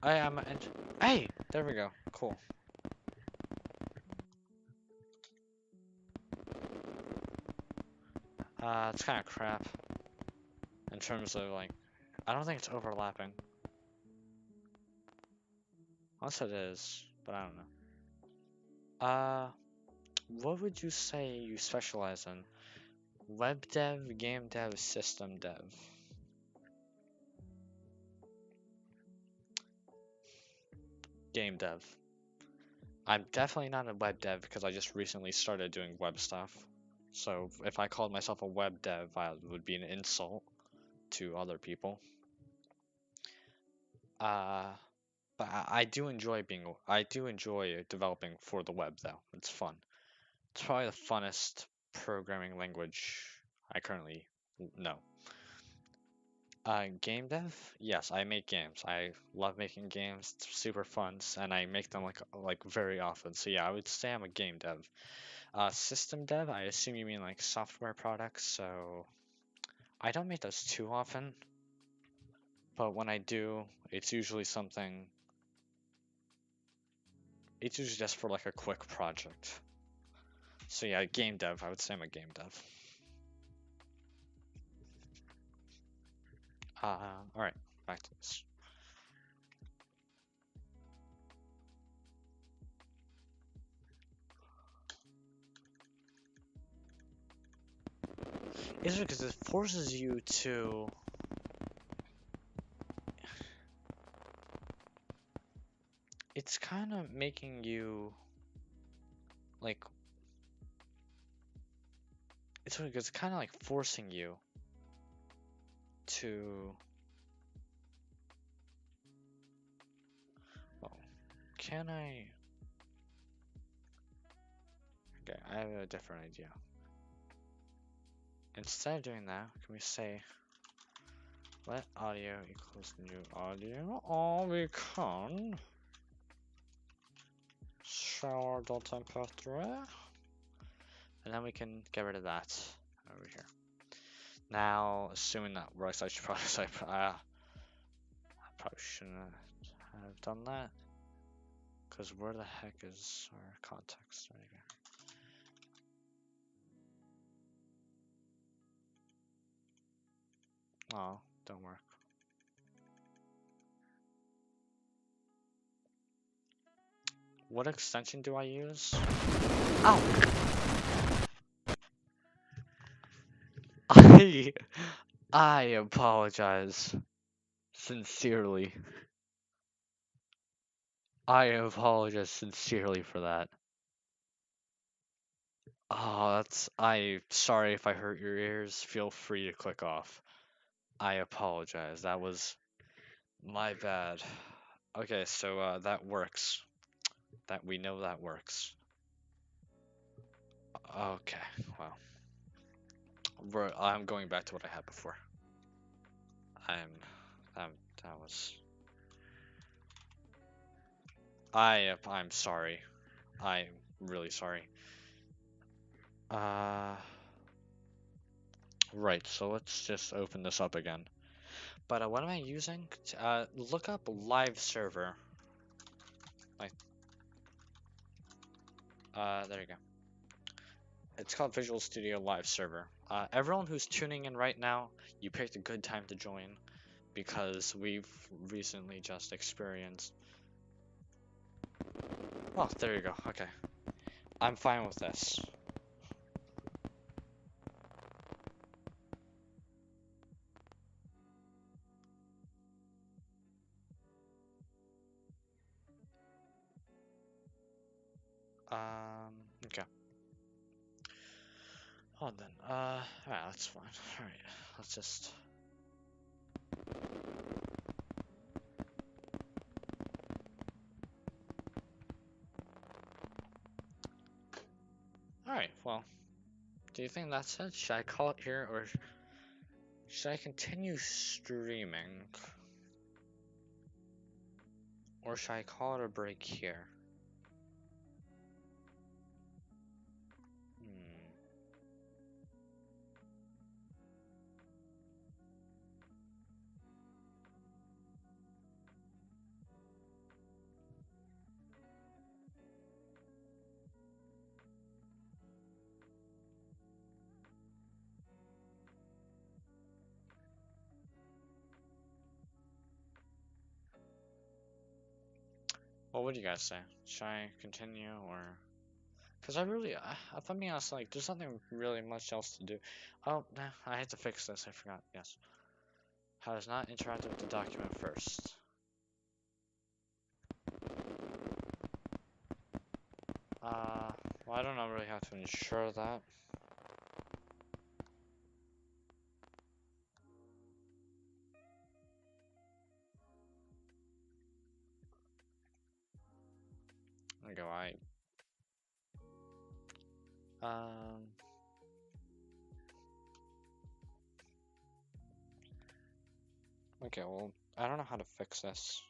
Hey! There we go. Cool. It's kind of crap. In terms of, like, I don't think it's overlapping. Unless it is, but I don't know. What would you say you specialize in? Web dev, game dev, system dev? Game dev. I'm definitely not a web dev because I just recently started doing web stuff. So if I called myself a web dev, it would be an insult to other people. But I do enjoy developing for the web though. It's fun. It's probably the funnest programming language I currently know. Game dev? Yes, I make games. I love making games. It's super fun, and I make them like very often. So yeah, I would say I'm a game dev. System dev, I assume you mean like software products. So I don't make those too often, but when I do, it's usually something. It's usually just for like a quick project. So yeah, game dev. I would say I'm a game dev. All right, back to this. It's because it forces you to. It's kind of making you like. It's kind of like forcing you to. Oh, can I? Okay, I have a different idea. Instead of doing that, can we say let audio equals new audio? Or we can shower temperature, and then we can get rid of that over here. Now, assuming that works, I should probably say I probably shouldn't have done that, because where the heck is our context right here? Oh, don't work. What extension do I use? Oh! I apologize. Sincerely. I apologize sincerely for that. Oh, sorry if I hurt your ears. Feel free to click off. I apologize. That was my bad. Okay, so that works. That we know that works. Okay, well. I'm going back to what I had before. I'm that was I'm sorry. I'm really sorry. Right, so let's just open this up again. But what am I using? Look up live server. Like, there you go. It's called Visual Studio Live Server. Everyone who's tuning in right now, you picked a good time to join because we've recently just experienced. Oh, there you go. Okay. I'm fine with this. Okay. Hold then. Alright, that's fine. Alright, let's just. Alright, well. Do you think that's it? Should I call it here or should I continue streaming? Or should I call it a break here? Well, what do you guys say? Should I continue or? Because if I'm being honest, like, there's nothing really much else to do. Oh, nah, I had to fix this. I forgot. Yes. How does not interact with the document first? Well, I don't know really how to ensure that. There we go. Um. Okay, well, I don't know how to fix this.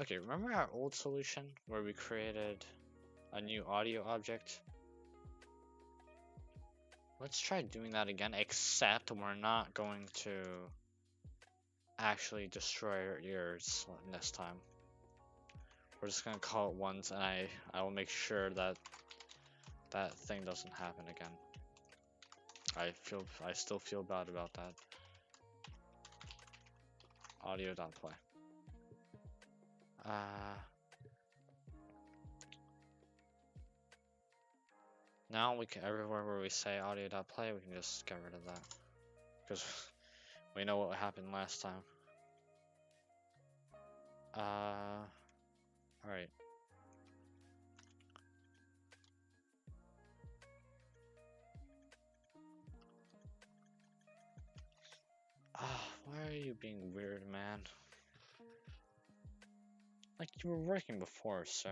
Okay, remember our old solution where we created a new audio object? Let's try doing that again, except we're not going to actually destroy your ears this time. We're just gonna call it once, and I will make sure that that thing doesn't happen again. I still feel bad about that. Audio.play. Now we can, everywhere where we say audio.play, we can just get rid of that, because we know what happened last time. Alright. Why are you being weird, man? Like, you were working before, so...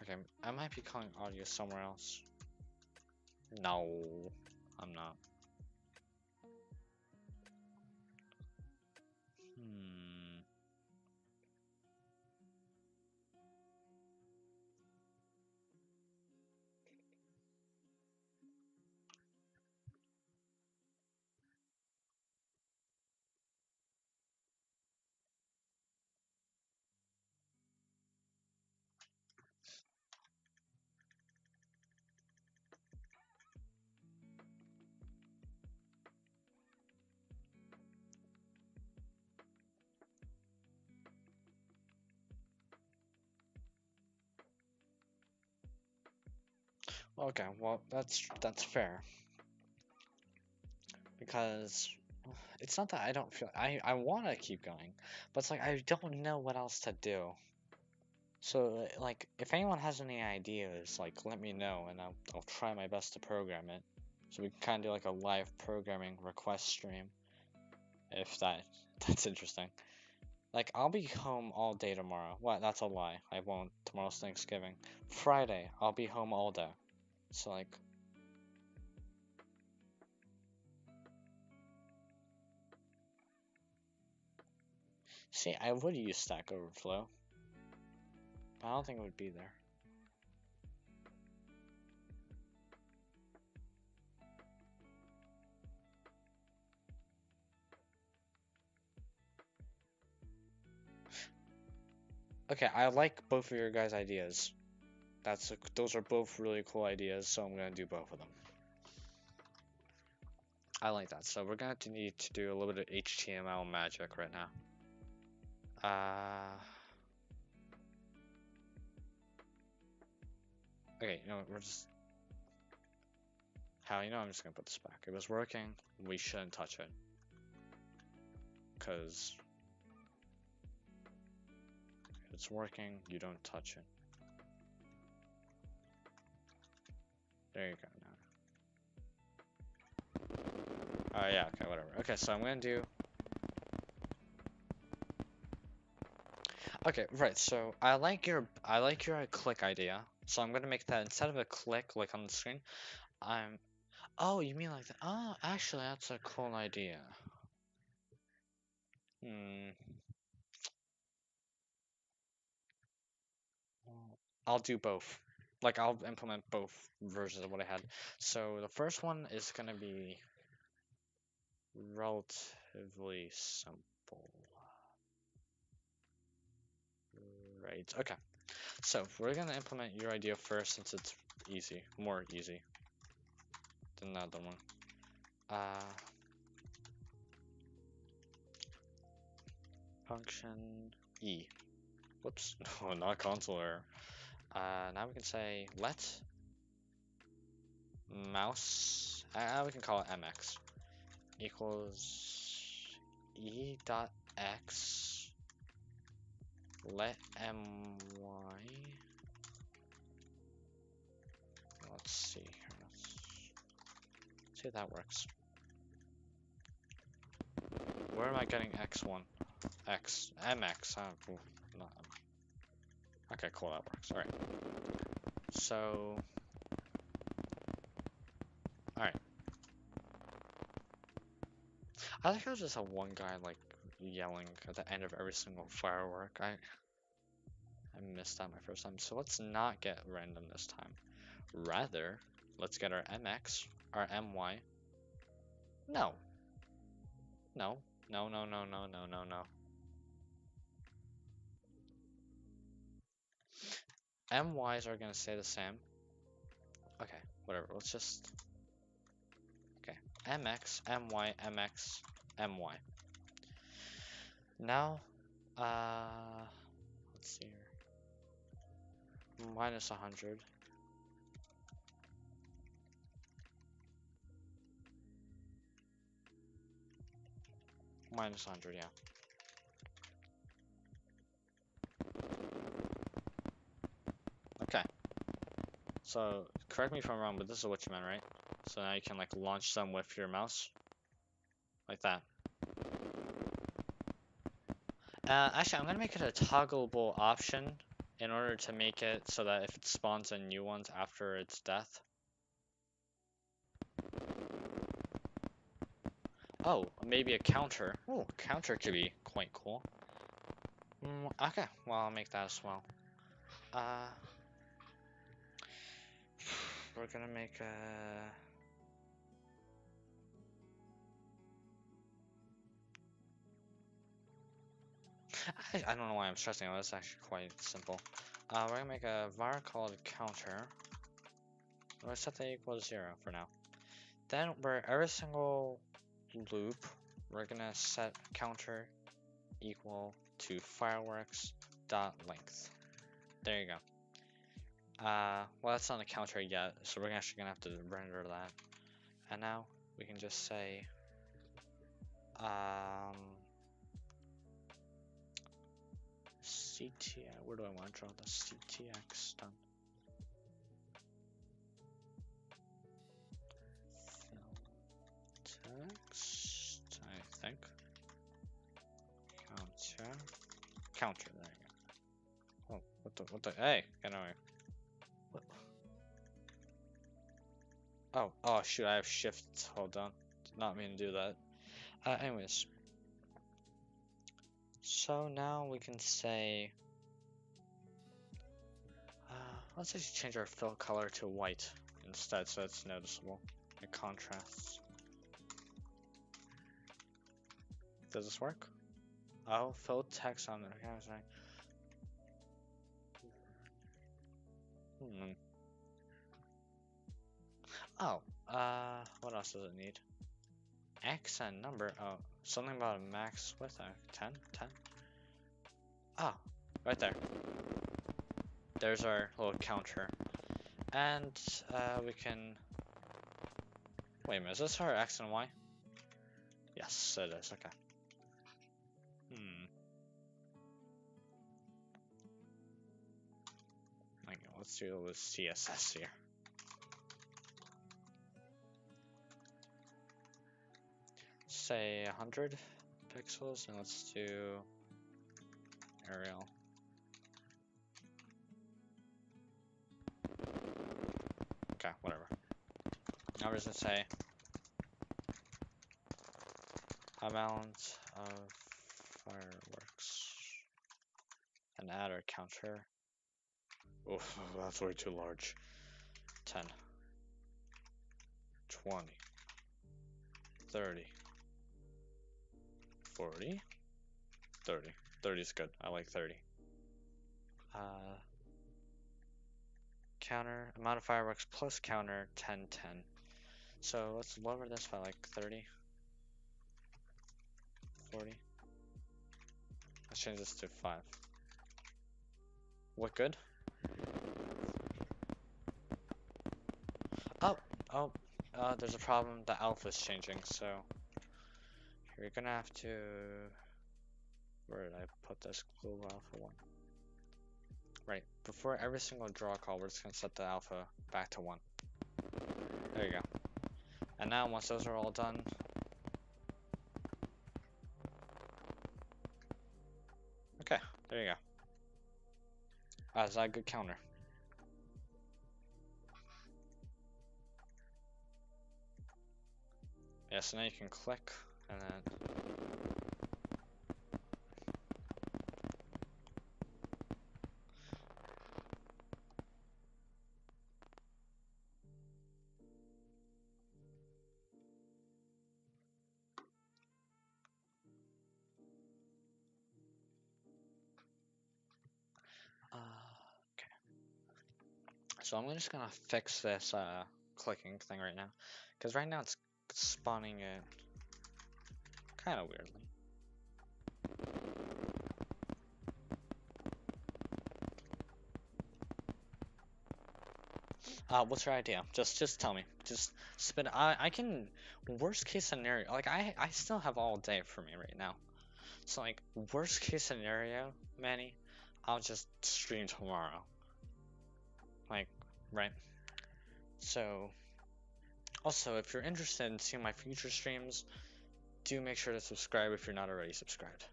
Okay, I might be calling audio somewhere else. No, I'm not. Okay, well, that's fair. Because it's not that I don't feel I want to keep going, but it's like I don't know what else to do. So like if anyone has any ideas, like let me know and I'll try my best to program it. So we can kind of do like a live programming request stream if that's interesting. Like I'll be home all day tomorrow. What? That's a lie. I won't. Tomorrow's Thanksgiving. Friday, I'll be home all day. So like see, I would use Stack Overflow, but I don't think it would be there. Okay, I like both of your guys' ideas. Those are both really cool ideas, so I'm gonna do both of them. I like that. So we're going to need to do a little bit of HTML magic right now. Okay, you know what, we're just... How, you know, I'm just gonna put this back. It was working, we shouldn't touch it. Because... if it's working, you don't touch it. There you go now. Yeah, okay, whatever. Okay, so I'm gonna do... Okay, right, so I like your click idea. So I'm gonna make that instead of a click like on the screen, I'm... Oh, you mean like that? Oh, actually, that's a cool idea. I'll do both. Like, I'll implement both versions of what I had. So the first one is gonna be relatively simple. Right, okay. So we're gonna implement your idea first since it's easy, more easy than the other one. Function E. Whoops, no, not console error. Now we can say let mouse, we can call it mx, equals e dot x let my, let's see here, let's see if that works. Where am I getting x1? X, MX, okay, cool, that works, alright. So, alright. I think I just have one guy, like, yelling at the end of every single firework. I missed that my first time, so let's not get random this time. Rather, let's get our MX, our MY. No. No. No, no, no, no, no, no, no. MYs are gonna stay the same. Okay, whatever, let's just... Okay, MX, MY, MX, MY. Now, let's see here. Minus 100. Minus 100, yeah. Okay. So, correct me if I'm wrong, but this is what you meant, right? So now you can, like, launch them with your mouse. Like that. Actually, I'm gonna make it a toggleable option in order to make it so that if it spawns in new ones after its death. Oh, maybe a counter. Oh, counter could be quite cool. Okay, well, I'll make that as well. We're gonna make a... I don't know why I'm stressing out, it's actually quite simple. We're gonna make a var called counter. We'll set that equal to 0 for now. Then, where every single loop, we're gonna set counter equal to fireworks dot length. There you go. Well, that's not a counter yet, so we're actually gonna have to render that. And now we can just say, CTX. Where do I want to draw the CTX done? Text, I think. Counter, there you go. Oh, what the, hey, get away. What? Oh, shoot, I have shift, hold on. Did not mean to do that. Anyways. So now we can say, let's just change our fill color to white instead so it's noticeable. It contrasts. Does this work? Oh, fill text on the okay, Oh, what else does it need? X and number. Oh, something about a max width. 10? 10? Oh, right there. There's our little counter. And, we can... Wait a minute, is this our X and Y? Yes, it is, okay. Okay, let's do with CSS here. Say 100 pixels, and let's do Arial. Okay, whatever. Now we're just gonna say amount of fireworks and add our counter. Oh, that's way too large. 10, 20, 30, 40, 30. 30 is good. I like 30. Counter, amount of fireworks plus counter, 10, 10. So let's lower this by like 30, 40. Let's change this to 5. Look good? Oh, there's a problem. The alpha is changing, so you're gonna have to... Where did I put this global alpha 1? Right, before every single draw call, we're just gonna set the alpha back to 1. There you go. And now, once those are all done, There you go. Is that a good counter? Yeah, so now you can click, and then... okay. So I'm just gonna fix this clicking thing right now, because right now it's spawning it kind of weirdly. What's your idea? Just tell me. Just spin. I can. Worst case scenario. Like I still have all day for me right now. So like worst case scenario, Manny, I'll just stream tomorrow. Like, right? So also, if you're interested in seeing my future streams, do make sure to subscribe if you're not already subscribed.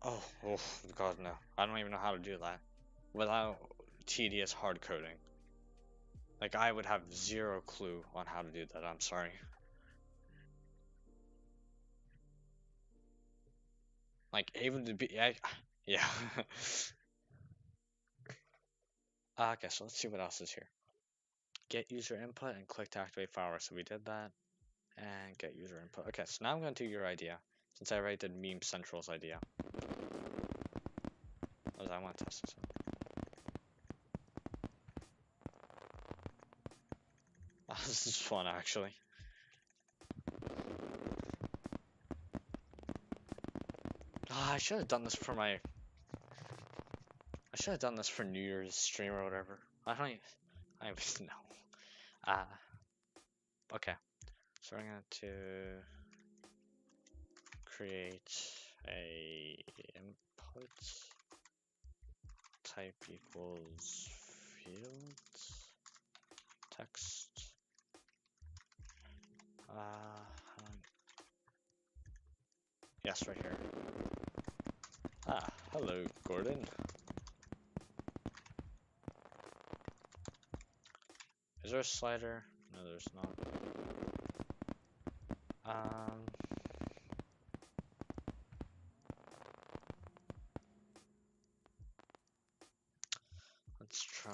Oh God, no. I don't even know how to do that without tedious hard coding. Like, I would have zero clue on how to do that. I'm sorry. Like, even to be, yeah. Okay, so let's see what else is here. Get user input and click to activate fireworks. So we did that. And get user input. Okay, so now I'm going to do your idea, since I already did Meme Central's idea. I want to test this out. This is fun, actually. I should have done this for my... I should have done this for New Year's stream or whatever. I don't even know. Okay. So I'm going to create a input type equals fields text. Yes, right here. Hello, Gordon. Is there a slider? No, there's not. Let's try.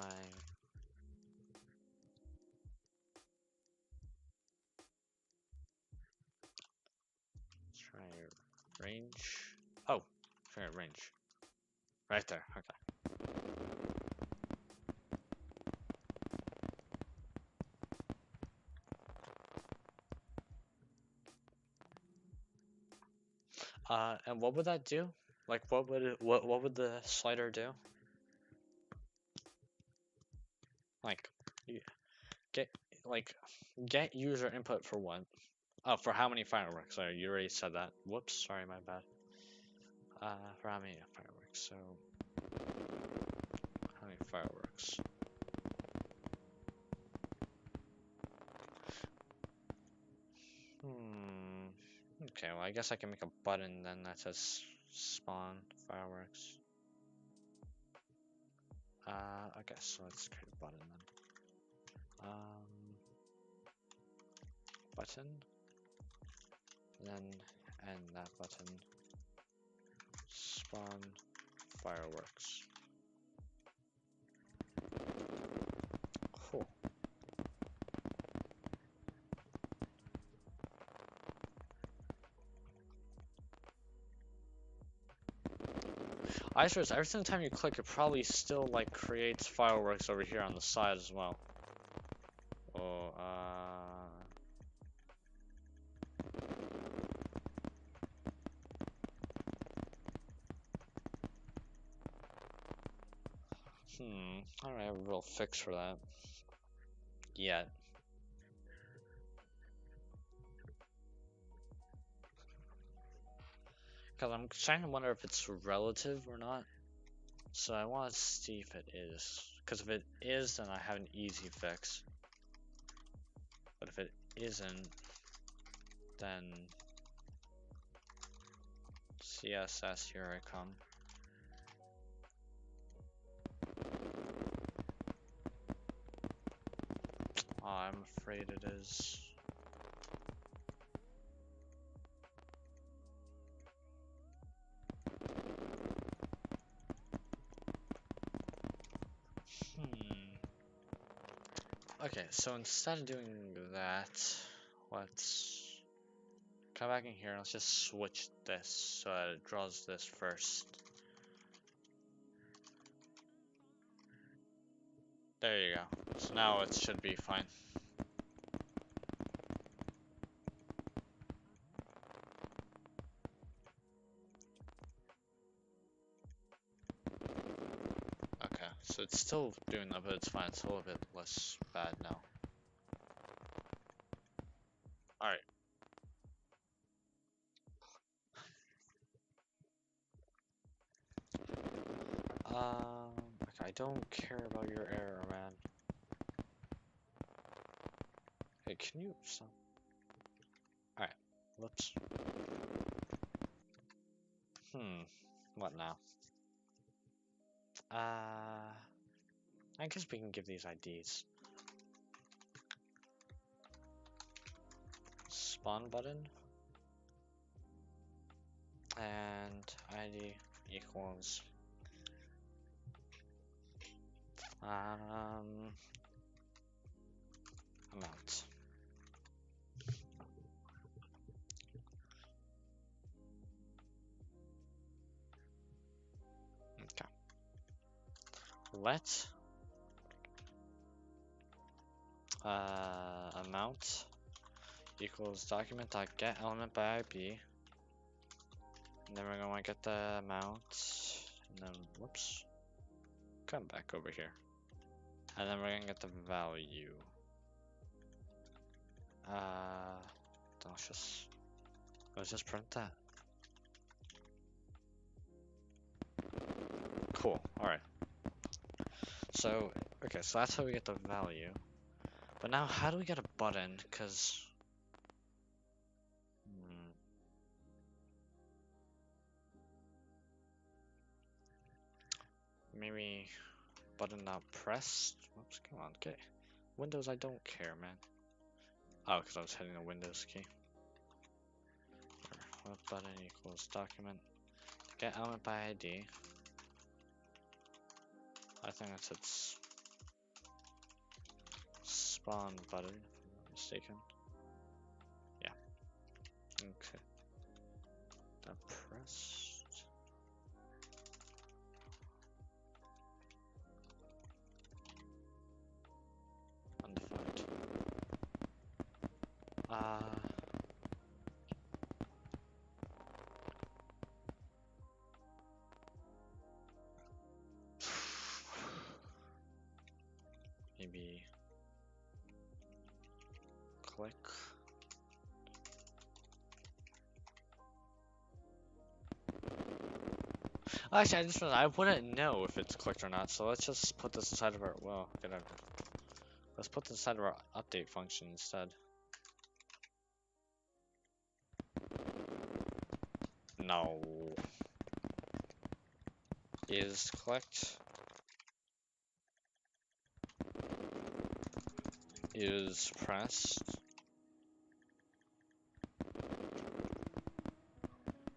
Let's try range. Oh, try range. Right there. Okay. And what would that do? Like, what would the slider do? Like, get get user input for what? Oh, for how many fireworks? Sorry, you already said that. Whoops, sorry, my bad. For how many fireworks? So, how many fireworks? Okay, well, I guess I can make a button then that says spawn fireworks. Okay, so let's create a button then. Button. Then end that button. Spawn fireworks. Cool. I suppose every single time you click, it probably still like creates fireworks over here on the side as well. Oh, I don't have a real fix for that yet. Because I'm trying to wonder if it's relative or not. So I want to see if it is. Because if it is, then I have an easy fix. But if it isn't, then CSS, here I come. Oh, I'm afraid it is. Okay, so instead of doing that, let's come back in here and let's just switch this so that it draws this first. There you go. So now it should be fine. Okay, so it's still doing that, but it's fine. It's a little bit less bad now. Alright. Okay, I don't care about your error, man. Hey, can you stop? Alright, whoops. What now? I guess we can give these IDs. Spawn button. And ID equals amount. Okay. Let amount equals document.getElementById, and then we're gonna get the amount, and then whoops, come back over here, and then we're gonna get the value. Let's just print that. Cool. All right. So okay, so that's how we get the value. But now, how do we get a button? Cause maybe button not pressed. Whoops, come on, okay. Windows, I don't care, man. Oh, because I was hitting the Windows key. What button equals document get element by ID. I think that's its spawn button, if I'm not mistaken. Yeah. Okay. That pressed. Undefined. Maybe click. Actually, I just realized I wouldn't know if it's clicked or not, so let's just put this inside of our, well, get out of here. Let's put this inside of our update function instead. No. Is clicked. Is pressed.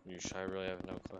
You sure I really have no clue?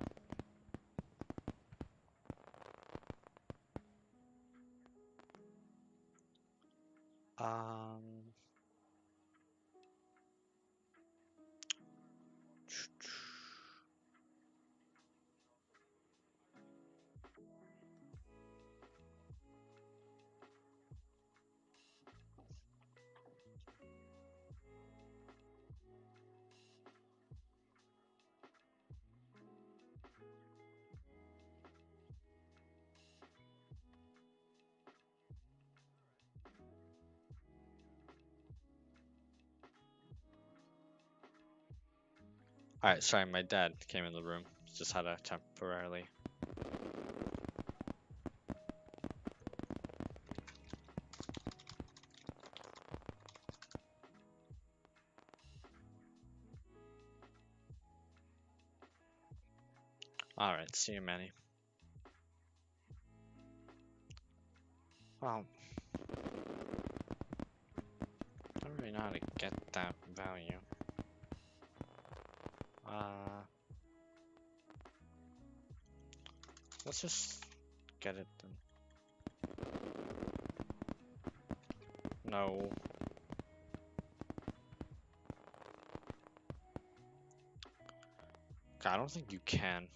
Alright, sorry, my dad came in the room. Just had to temporarily. Alright, see you, Manny. Well, I don't really know how to get that value. Let's just get it then. No. I don't think you can.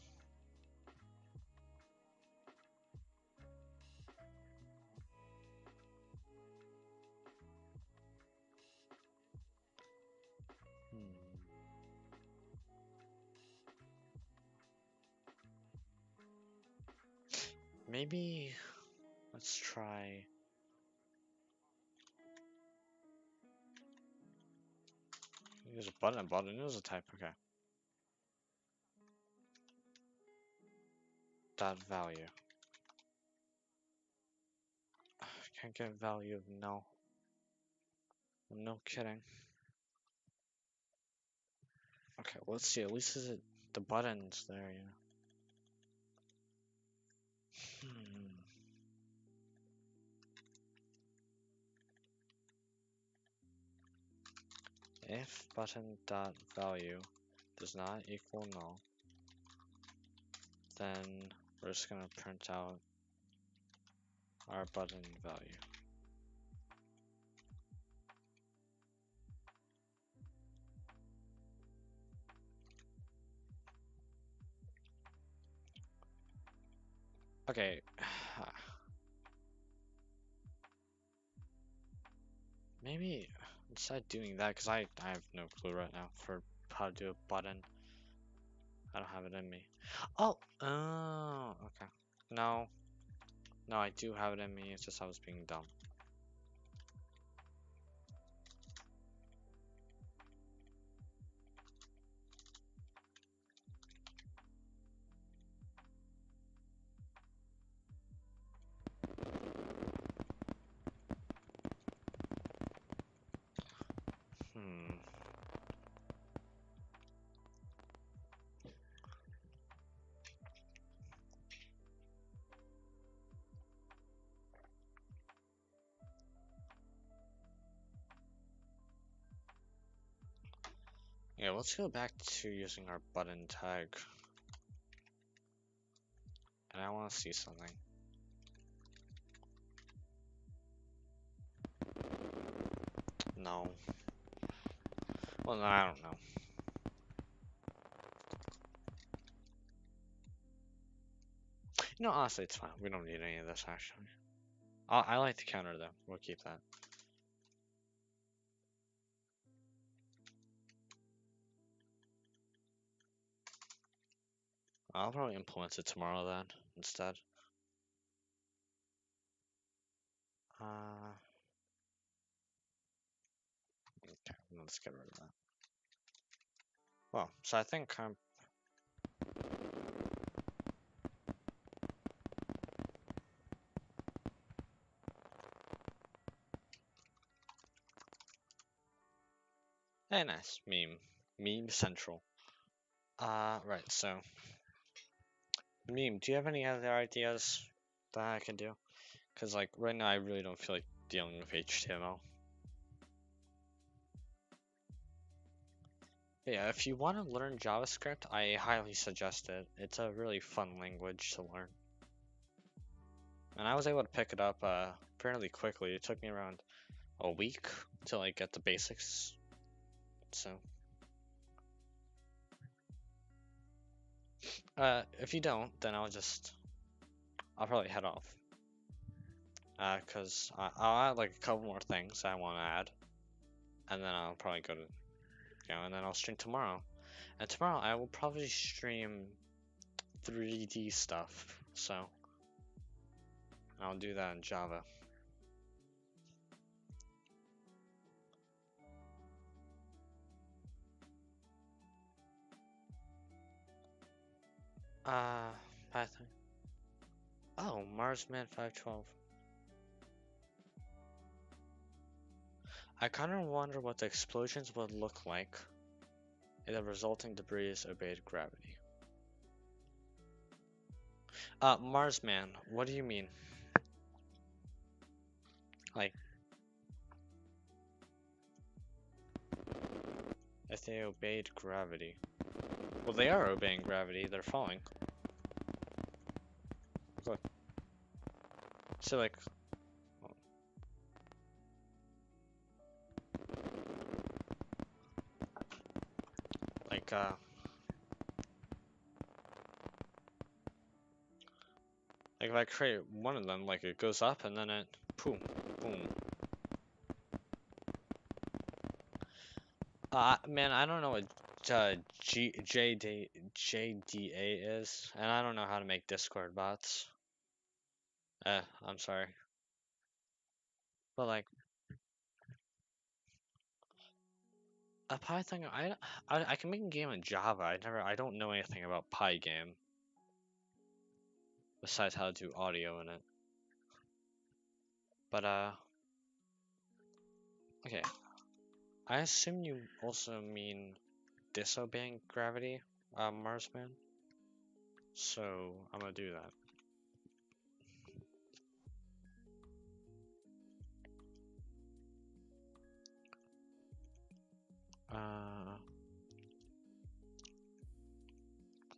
Maybe let's try. Use a button. Use a type. Okay. Dot value. Can't get value of no. No kidding. Okay, let's see. At least is it the buttons there? If button dot value does not equal null, then we're just gonna print out our button value. Okay. Maybe instead doing that, because I have no clue right now for how to do a button. I don't have it in me. Oh, okay. No, I do have it in me. It's just I was being dumb. Yeah, let's go back to using our button tag. And I want to see something. No. Well, no, I don't know. You know, honestly, it's fine. We don't need any of this, actually. I like the counter, though. We'll keep that. I'll probably implement it tomorrow, then, instead. Okay, let's get rid of that. Well, so I think I'm... Hey, nice. Meme central. Right, so... Meme, do you have any other ideas that I can do? Because, like, right now I really don't feel like dealing with HTML. Yeah, if you want to learn JavaScript, I highly suggest it. It's a really fun language to learn. And I was able to pick it up fairly quickly. It took me around a week to like get the basics. So if you don't, then I'll probably head off. Cause I'll add like a couple more things I want to add. And then I'll probably go to, and then I'll stream tomorrow. And tomorrow I will probably stream 3D stuff. So I'll do that in Java. Python. Oh, Marsman 512. I kind of wonder what the explosions would look like if the resulting debris obeyed gravity. Marsman, what do you mean? Like, if they obeyed gravity. Well, they are obeying gravity, they're falling. Look. So, like, like if I create one of them, like it goes up and then it, boom, boom. Man, I don't know what JDA is, and I don't know how to make Discord bots. I'm sorry. But like, a Python, I can make a game in Java. I don't know anything about Pygame. Besides how to do audio in it. But, okay. I assume you also mean disobeying gravity, Marsman? So, I'm gonna do that.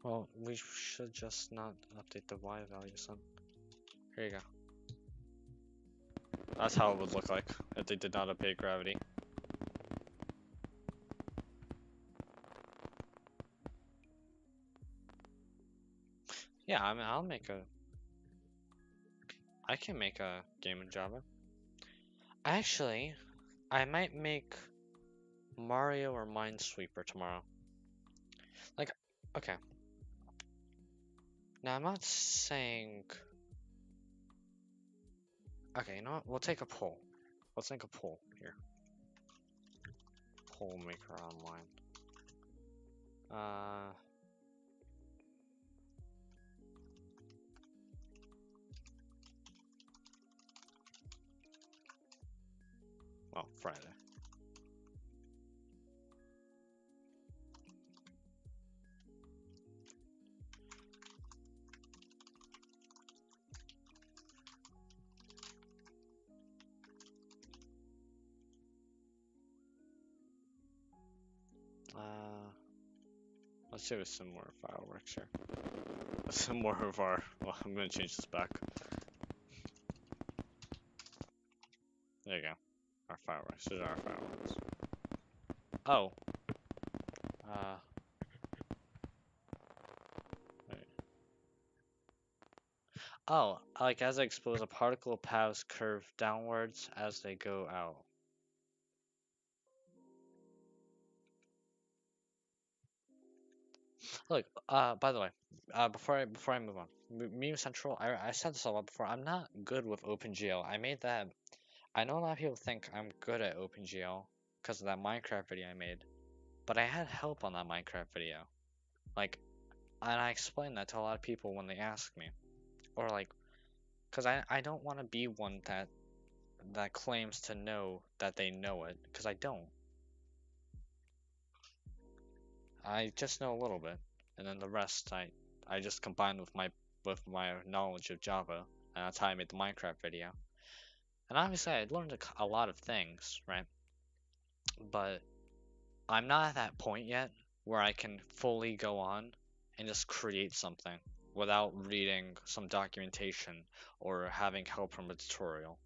Well, we should just not update the Y values then. Here you go. That's how it would look like if they did not update gravity. Yeah, I mean, I can make a game in Java. Actually, I might make Mario or Minesweeper tomorrow. Like, okay. Now, I'm not saying... Okay, you know what? We'll take a poll. Let's make a poll here. Poll maker online. Well, Friday. Let's do some more fireworks here. Some more of our, well, I'm gonna change this back. There you go. Our fireworks. These are our fireworks. Oh. Wait. Oh, like as I expose a particle paths curve downwards as they go out. Look, by the way, before I move on, Meme Central, I said this a lot before. I'm not good with OpenGL. I made that. I know a lot of people think I'm good at OpenGL because of that Minecraft video I made, but I had help on that Minecraft video. Like, and I explained that to a lot of people when they ask me, or like, because I don't want to be one that claims to know that they know it, because I don't. I just know a little bit, and then the rest I just combined with my knowledge of Java, and that's how I made the Minecraft video. And obviously I learned a lot of things, right? But I'm not at that point yet where I can fully go on and just create something without reading some documentation or having help from a tutorial.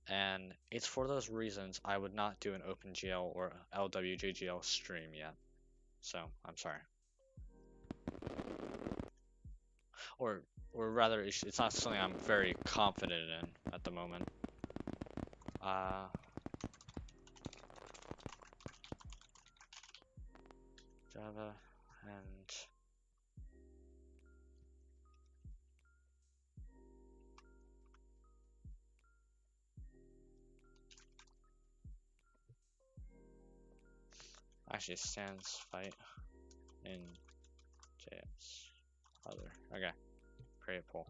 And it's for those reasons I would not do an OpenGL or LWJGL stream yet. So, I'm sorry. Or rather, it's not something I'm very confident in at the moment. Java and actually stands fight in JS. Other. Okay. Create poll.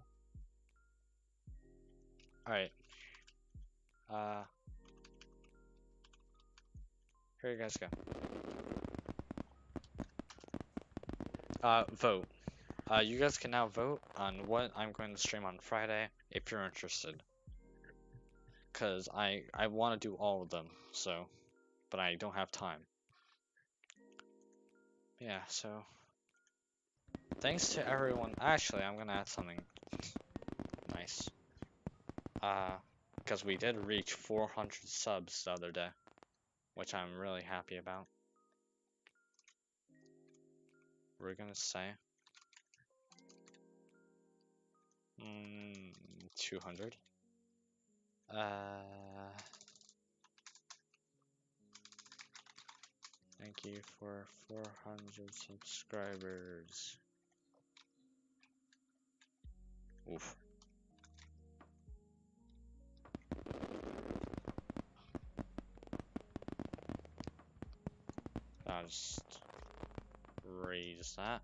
Alright. Here you guys go. Vote. You guys can now vote on what I'm going to stream on Friday if you're interested. Cause I want to do all of them, so, but I don't have time. Yeah, so thanks to everyone. Actually, I'm gonna add something nice. Because we did reach 400 subs the other day, which I'm really happy about. We're gonna say 200. Thank you for 400 subscribers. Oof. I'll just raise that.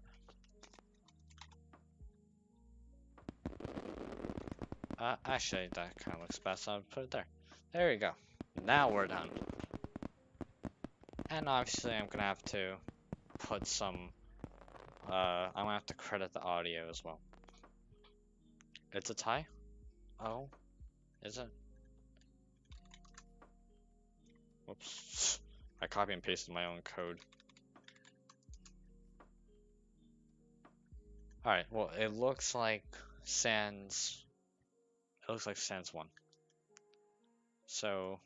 Actually, that kind of looks best, so I'll put it there. There you go. Now we're done. And obviously, I'm gonna have to put some. I'm gonna have to credit the audio as well. It's a tie? Oh, is it? Whoops. I copy and pasted my own code. Alright, well, it looks like Sans. It looks like Sans 1. So,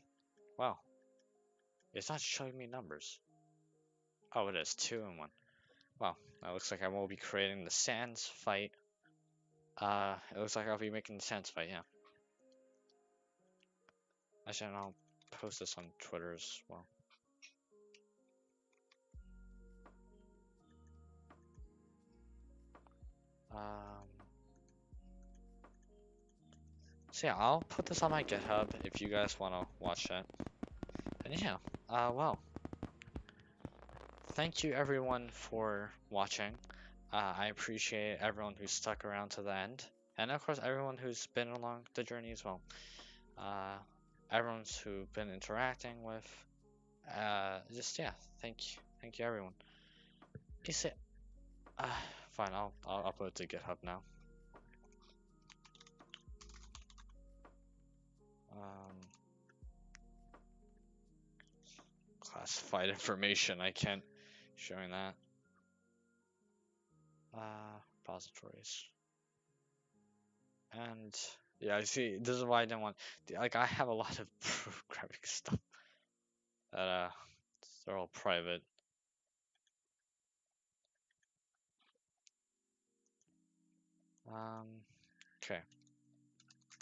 wow. It's not showing me numbers. Oh, it is 2 and 1. Wow, that looks like I will be creating the Sans fight. It looks like I'll be making the Sans fight, yeah. Actually, I'll post this on Twitter as well. So yeah, I'll put this on my GitHub if you guys want to watch it. And yeah, well, thank you everyone for watching. I appreciate everyone who stuck around to the end, and of course everyone who's been along the journey as well. Everyone's who've been interacting with. Just yeah, thank you everyone. Is it? Fine, I'll upload to GitHub now. Classified information. I can't showing that. Repositories. And yeah, I see. This is why I didn't want. Like, I have a lot of programming stuff that they're all private. Okay.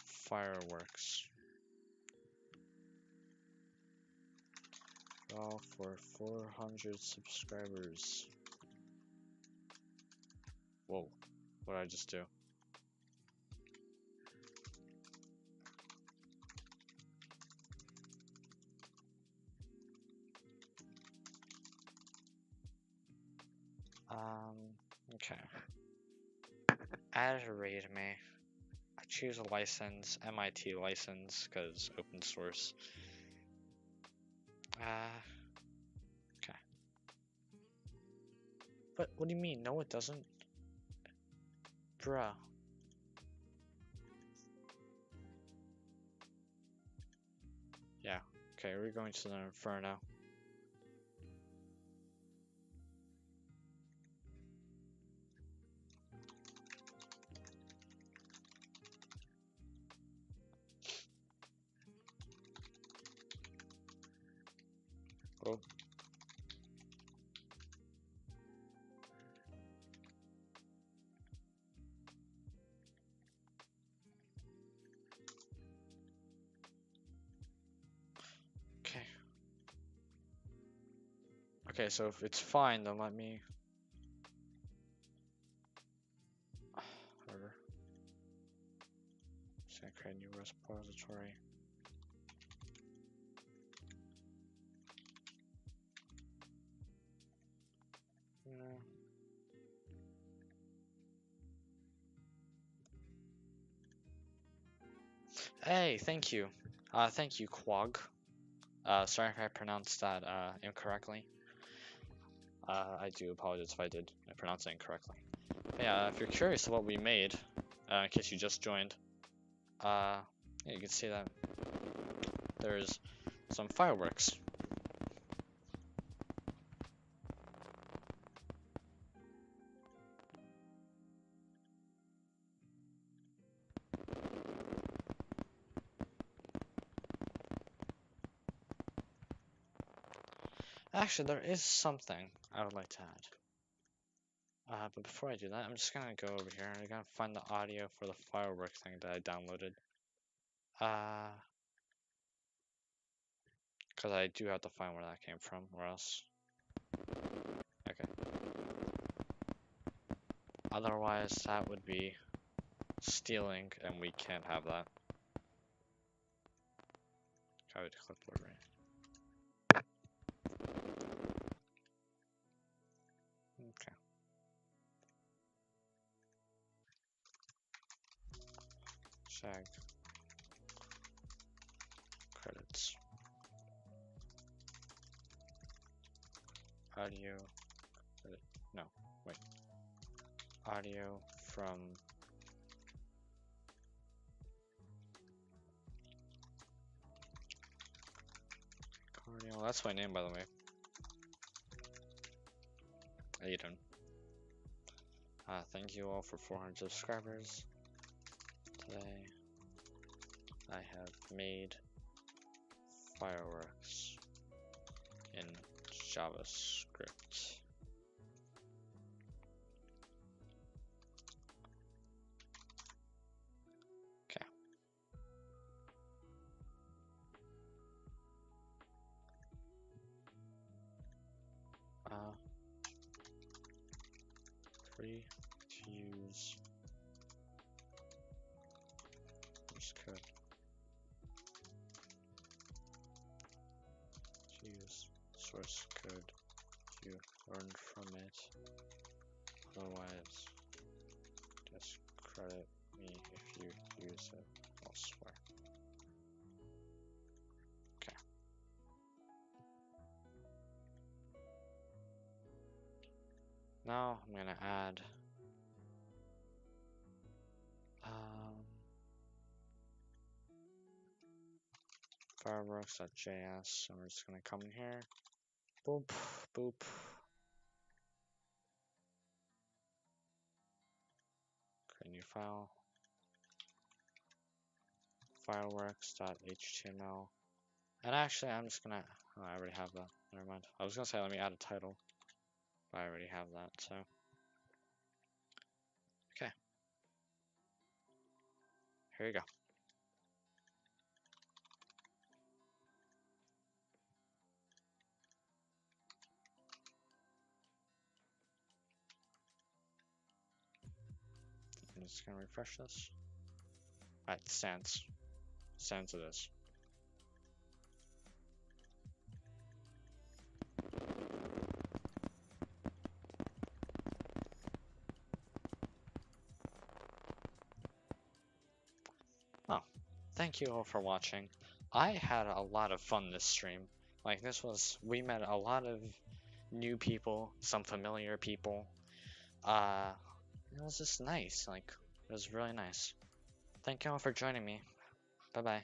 Fireworks. Well, for 400 subscribers. Whoa, what did I just do? Okay. Add a readme. I choose a license, MIT license, because open source. Okay. But what do you mean? No, it doesn't. Bruh. Yeah. Okay, we're going to the Inferno. Oh. Okay. Okay, so if it's fine, then let me. Whatever. Just gonna create a new repository. Hey, thank you. Thank you, Quag. Sorry if I pronounced that incorrectly. I do apologize if I did pronounce it incorrectly. Yeah, if you're curious what we made, in case you just joined, yeah, you can see that there's some fireworks. Actually, there is something I would like to add. But before I do that, I'm just gonna go over here and I'm gonna find the audio for the fireworks thing that I downloaded. Because I do have to find where that came from, or else. Okay. Otherwise, that would be stealing, and we can't have that. Copy to clipboard, right? Okay. Check. Credits. Audio. No, wait. Audio from. Cardio. That's my name, by the way. Aiden. Thank you all for 400 subscribers. Today, I have made fireworks in JavaScript. Okay. Free to use source code. To use source code to learn from it. Otherwise, just credit me if you use it elsewhere. Okay. Now I'm gonna add fireworks.js, and we're just gonna come in here. Boop, boop. Create a new file. Fireworks.html. And actually, I'm just gonna. Oh, I already have that. Never mind. I was gonna say let me add a title, but I already have that. So. Okay. Here you go. I'm just gonna refresh this. Alright, sans. Sans it is. Oh, thank you all for watching. I had a lot of fun this stream. Like we met a lot of new people, some familiar people. It was just nice. Like, it was really nice. Thank you all for joining me. Bye bye.